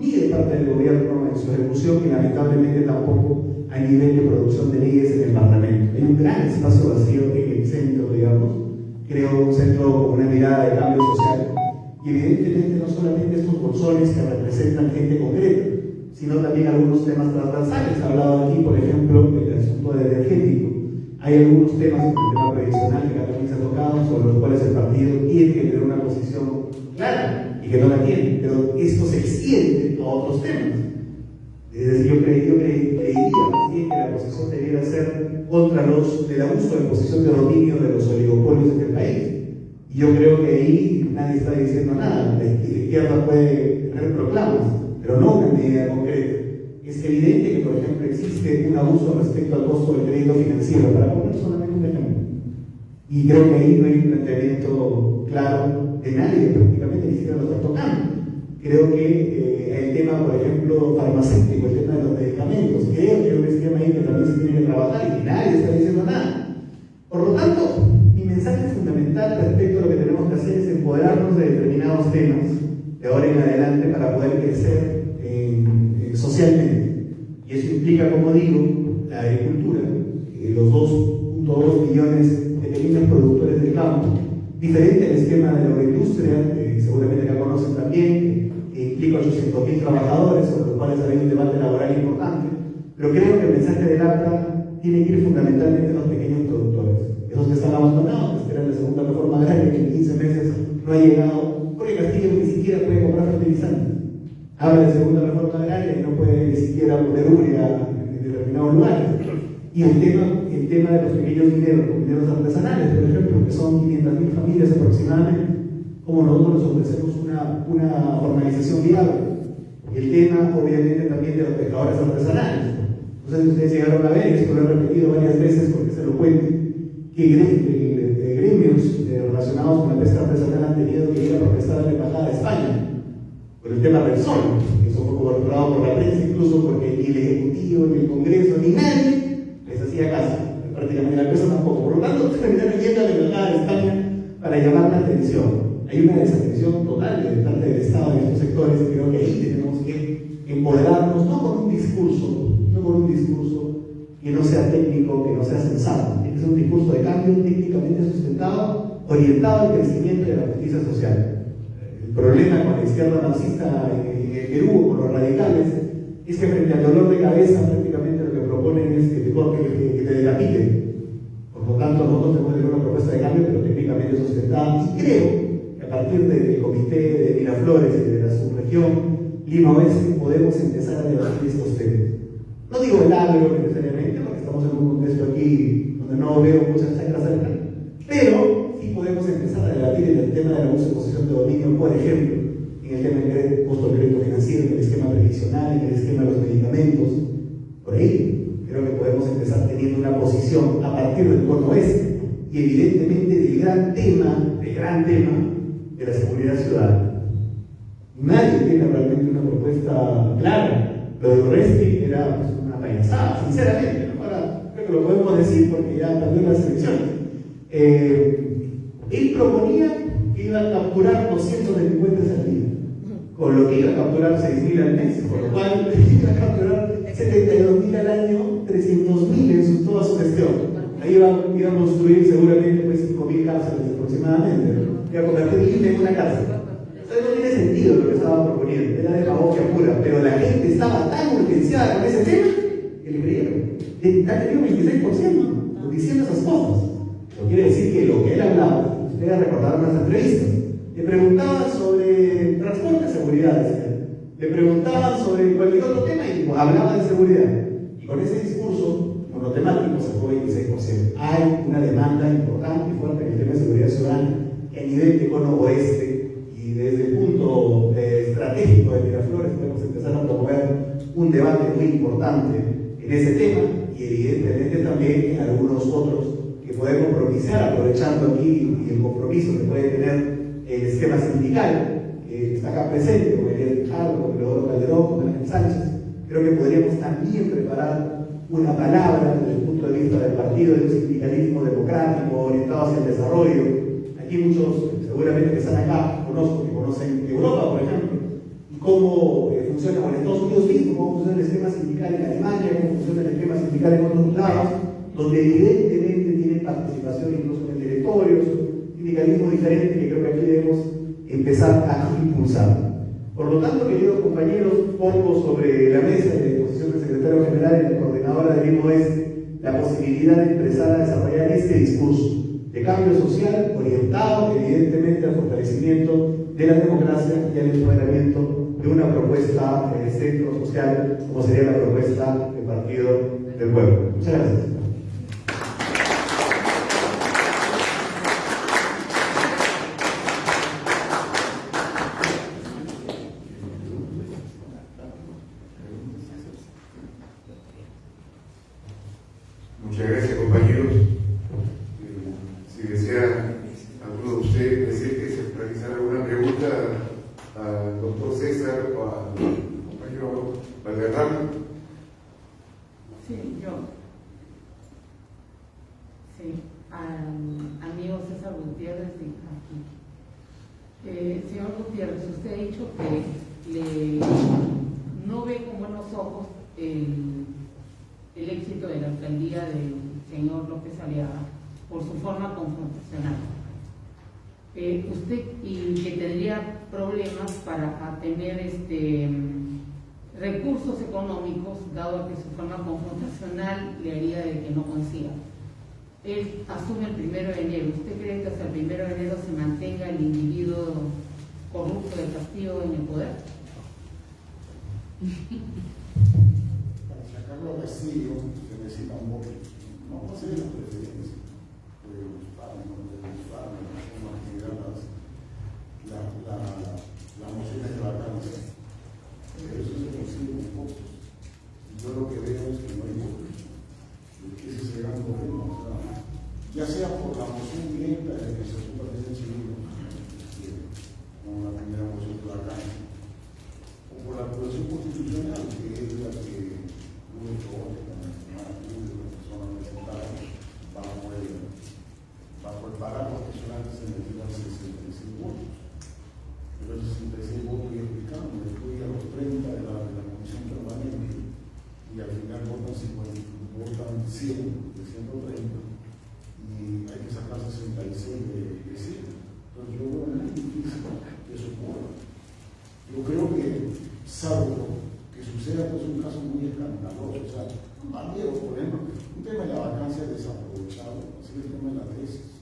ni de parte del gobierno en su ejecución, y lamentablemente tampoco a nivel de producción de leyes en el Parlamento. Hay un gran espacio vacío en el centro, digamos, creo un centro con una mirada de cambio social, y evidentemente no solamente estos bolsones que representan gente concreta, sino también algunos temas transversales. Se ha hablado aquí, por ejemplo, del asunto del energético. Hay algunos temas, como el tema previsional, que también se ha tocado, sobre los cuales el partido tiene que tener una posición clara y que no la tiene, pero esto se extiende a otros temas. Es decir, yo creería más bien que la posición debiera ser contra del abuso de posición de dominio de los oligopolios en el país. Y yo creo que ahí nadie está diciendo nada. La izquierda puede tener proclamas, pero no una medida concreta. Es evidente que, por ejemplo, existe un abuso respecto al costo del crédito financiero, para poner solamente un ejemplo. Y creo que ahí no hay un planteamiento claro de nadie, prácticamente ni siquiera lo está tocando. Creo que el tema, por ejemplo, farmacéutico, el tema de los medicamentos, creo que hay un esquema ahí que también se tiene que trabajar y que nadie está diciendo nada. Por lo tanto, mi mensaje fundamental respecto a lo que tenemos que hacer es empoderarnos de determinados temas de ahora en adelante para poder crecer socialmente. Y eso implica, como digo, la agricultura, los 2.2 millones de pequeños productores del campo, diferente al esquema de la agroindustria, que seguramente la conocen también, que implica 800.000 trabajadores, sobre los cuales ha habido un debate laboral importante. Pero creo que el mensaje del APRA tiene que ir fundamentalmente a los pequeños productores, esos que están abandonados, que esperan la segunda reforma agraria, que en 15 meses no ha llegado, porque Castillo ni siquiera puede comprar fertilizantes. Habla de segunda reforma agraria y no puede ni siquiera poner urea en determinados lugares. Y el tema de los pequeños mineros artesanales, por ejemplo, que son 500.000 familias aproximadamente, como nosotros les ofrecemos una formalización viable. Y el tema, obviamente, también de los pescadores artesanales. No sé si ustedes llegaron a ver, y esto lo he repetido varias veces porque se lo cuento, que gremios relacionados con la pesca artesanal han tenido que ir a protestar a la Embajada de España por el tema del sol. Eso fue coberturado por la prensa, incluso porque ni el Ejecutivo, ni el Congreso, ni nadie les hacía caso. Prácticamente la empresa tampoco. Por lo tanto, terminaron yendo a la Embajada de España para llamar la atención. Hay una desatención total de parte del Estado en estos sectores, y creo que ahí tenemos que empoderarnos, no con un discurso que no sea técnico, que no sea sensato. Tiene que ser un discurso de cambio técnicamente sustentado, orientado al crecimiento de la justicia social. El problema con la izquierda marxista en el Perú, con los radicales, es que frente al dolor de cabeza prácticamente lo que proponen es que te decapiten. Por lo tanto, nosotros tenemos que tener una propuesta de cambio, pero técnicamente sustentada. Y creo que a partir del comité de Miraflores y de la subregión Lima Oeste podemos empezar a debatir estos temas. No digo el agro necesariamente, porque estamos en un contexto aquí donde no veo muchas sangras cerca, pero sí podemos empezar a debatir en el tema de la uso de posición de dominio, por ejemplo, en el tema del costo del crédito financiero, en el esquema previsional, en el esquema de los medicamentos. Por ahí creo que podemos empezar teniendo una posición a partir del cono oeste y evidentemente del gran tema de la seguridad ciudadana. Nadie tiene realmente una propuesta clara. Lo de Oresti era pues, una payasada, sinceramente, ¿no? Ahora creo que lo podemos decir porque ya perdió las elecciones. Él proponía que iba a capturar 200 delincuentes al día, con lo que iba a capturar 6.000 al mes, con lo cual iba a capturar 72.000 al año, 300.000 en toda su gestión. Ahí iba a construir seguramente pues, 5.000 cárceles aproximadamente, ¿no? Iba a convertir Lima en una cárcel. Entonces no tiene sentido lo que estaba proponiendo, era demagogia pura, pero la gente estaba tan urgenciada con ese tema que le creyeron. Ha tenido un 26% diciendo esas cosas. Eso quiere decir que lo que él hablaba, ustedes recordaron las entrevistas, le preguntaban sobre transporte y seguridad, le preguntaban sobre cualquier otro tema y hablaba de seguridad. Y con ese discurso monotemático sacó 26%. Hay una demanda importante y fuerte en el tema de seguridad ciudadana que a nivel de cono oeste y desde el punto estratégico de Miraflores podemos empezar a promover un debate muy importante en ese tema y evidentemente también en algunos otros que podemos propiciar aprovechando aquí el compromiso que puede tener el esquema sindical que está acá presente, como el Carlos, como Leodoro Calderón, como Ángel Sánchez. Creo que podríamos también preparar una palabra desde el punto de vista del partido de un sindicalismo democrático orientado hacia el desarrollo. Aquí muchos seguramente que están acá que conocen Europa, por ejemplo, y cómo funciona con Estados Unidos mismo, cómo funciona el esquema sindical en Alemania, cómo funciona el esquema sindical en otros lados, donde evidentemente tienen participación incluso en directorios, sindicalismo diferente que creo que aquí debemos empezar a impulsar. Por lo tanto, queridos compañeros, pongo sobre la mesa de posición del secretario general y la coordinadora del Lima Oeste la posibilidad de empezar a desarrollar este discurso de cambio social orientado evidentemente al fortalecimiento de la democracia y al empoderamiento de una propuesta centro social como sería la propuesta del Partido del Pueblo. Muchas gracias. Muchas gracias, compañeros. Si desea alguno de ustedes decir que se realizara alguna pregunta al doctor César o al compañero Valderrama. Sí, yo. Sí, al amigo César Gutiérrez de aquí. Señor Gutiérrez, usted ha dicho que no ve con buenos ojos el éxito de la alcaldía del señor López Aliaga por su forma confrontacional. Usted y que tendría problemas para tener recursos económicos, dado que su forma confrontacional le haría de que no consiga. Él asume el 1 de enero. ¿Usted cree que hasta el 1 de enero se mantenga el individuo corrupto del Castillo en el poder? Para sacarlo a Castillo se necesita un voto. No va a ser la preferencia. Puede gustarme, no puede gustarme, no generar las mociones de vacancia. Pero eso se consigue con votos. Yo lo que veo es que no hay votos. Ese es el gran problema. O sea, ya sea por la moción directa de que se supervise el civil, como la primera moción de vacancia, o por la aprobación constitucional, que es la que uno choque con el Tribunal Público, las personas representadas bajo el parámetro que solamente se necesitan 65 votos. Pero esos 66 votos ya explicamos, después a los 30 de la comisión permanente, y al final votan 100 de 130, y hay que sacar 66 de 100. Entonces yo veo muy difícil que eso ocurra. Yo creo que, salvo que suceda, pues un caso muy escandaloso, o sea, más miedo, por ejemplo, un tema de la vacancia desaprovechado, así que el tema de la tesis.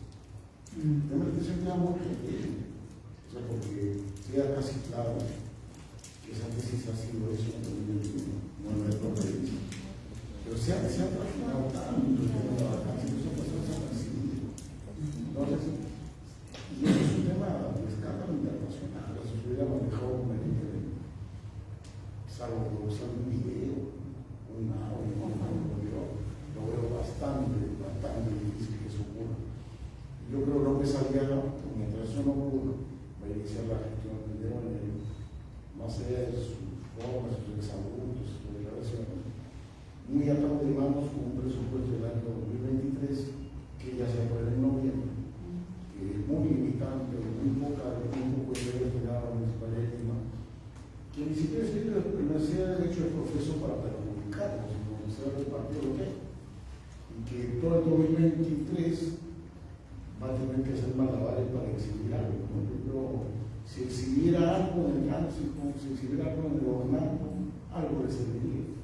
El tema de la tesis es un tema muy pequeño, o sea, porque queda casi claro que esa tesis ha sido hecha en el nuestro país. Pero se ha trabajado tanto el tema de la vacancia, que eso pasó desapercibido. Entonces, y eso es un tema de escándalo internacional, eso se hubiera manejado como el salvo que usar un video, un audio, lo veo bastante difícil que eso ocurra. Yo creo que López Aliaga, mientras eso no ocurra, va a iniciar la gestión del dinero más allá de sus formas, sus exabruptos, sus declaraciones, muy atados de manos con un presupuesto del año 2023 que ya se aprueba en noviembre, que es muy limitante, muy poca, muy poco dinero destinado a la Municipalidad de Lima, que ni siquiera es la Universidad de Derecho del Proceso para perjudicarlos, sino que se va a repartir lo que hay. Y que todo el 2023 va a tener que hacer malabares para exhibir algo. ¿No? Yo, si exhibiera algo en el tránsito, si exhibiera algo en el gobernante, algo le serviría.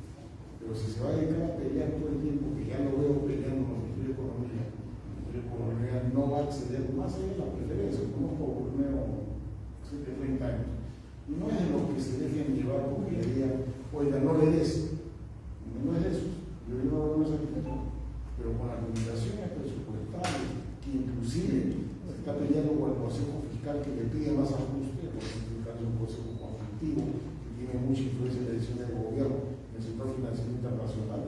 Pero si se va a dedicar a pelear todo el tiempo, que ya lo veo peleando con la economía, no va a acceder más allá de la preferencia. Conozco primero de 30 años. No es lo que se dejen llevar porque le digan, oiga, no le des. No es eso. Yo no esa actitud. Pero con las limitaciones presupuestales, que inclusive se está peleando con el Consejo Fiscal que le pide más ajuste, porque en este caso es un consejo conflictivo que tiene mucha influencia en la decisión del gobierno en el sector financiero internacional.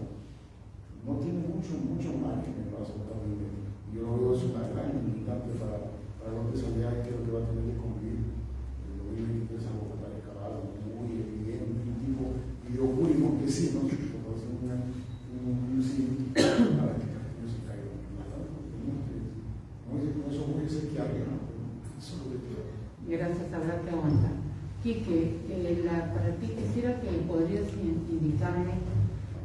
No tiene mucho margen en la seguridad del dinero. Yo lo veo es una gran limitante para López Aliaga, que es lo que va a tener que convivir el 2023 a Bogotá de Cabal, muy evidente, un tipo ideopúblico que sí, ¿no? Un sí, para que Castillo se caiga. No, eso puede ser que haga, ¿no? Eso es lo que quiero. Gracias, habrá que aguantar. Quique, para ti quisiera que podrías indicarme,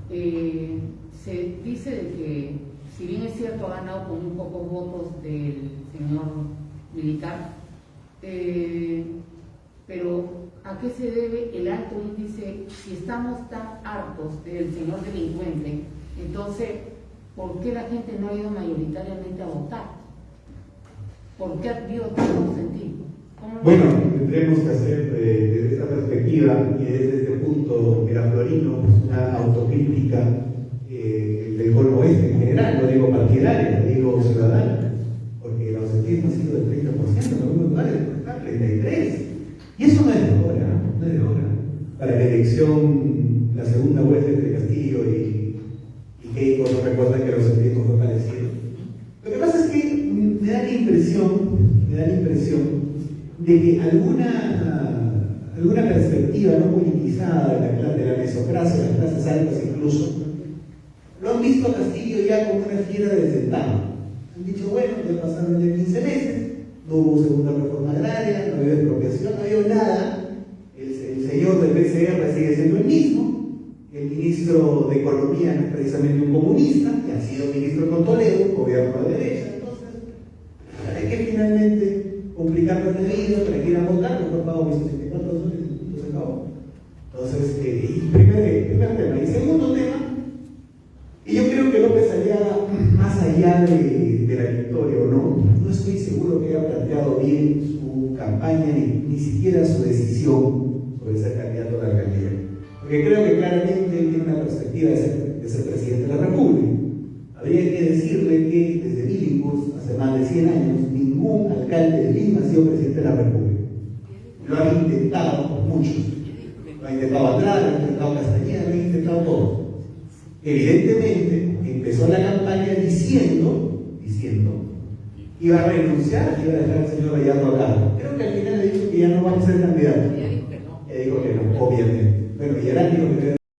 se dice de que, si bien es cierto, ha ganado con muy pocos votos del señor Militar, pero ¿a qué se debe el alto índice? Si estamos tan hartos del señor delincuente, entonces, ¿por qué la gente no ha ido mayoritariamente a votar? ¿Por qué ha habido tanto sentido? ¿Cómo lo Bueno, ven? tendremos que hacer desde esta perspectiva y desde este punto miraflorino una autocrítica del Cono Oeste en general, no digo partidaria, no digo ciudadana, porque el ausentismo ha sido del 30%, en algunos lugares está 33%. Y eso no es de ahora, no es de ahora. Para la elección, la segunda vuelta entre Castillo y Keiko, no recuerdan que el ausentismo fue parecido. Lo que pasa es que me da la impresión de que alguna perspectiva no politizada de la mesocracia, de las clases altas incluso, lo han visto a Castillo ya como una fiera desdentada. Han dicho, bueno, ya pasaron ya 15 meses, no hubo segunda reforma agraria, no había expropiación, no había nada. El señor del PCR sigue siendo el mismo, el ministro de Economía no es precisamente un comunista, que ha sido ministro con Toledo, gobierno de derecha. Entonces, ¿para qué finalmente complicar la vida? ¿Para que ir a votar? Mejor pago mis 64 soles y punto, se acabó. Entonces, primer tema. Y segundo tema, y yo creo que López Aliaga, más allá de la victoria o no estoy seguro que haya planteado bien su campaña ni siquiera su decisión sobre ser candidato a la alcaldía. Porque creo que claramente él tiene una perspectiva de ser presidente de la República. Habría que decirle que desde Billinghurst, hace más de 100 años, ningún alcalde de Lima ha sido presidente de la República. Lo han intentado muchos. Lo ha intentado Atlas, lo ha intentado Castañeda, lo ha intentado todo. Evidentemente, empezó la campaña diciendo, iba a renunciar y iba a dejar al señor Gallardo acá. Creo que al final le dijo que ya no vamos a ser candidatos. Ella dijo que no. Ella dijo que no, obviamente. Bueno, y ahora dijo que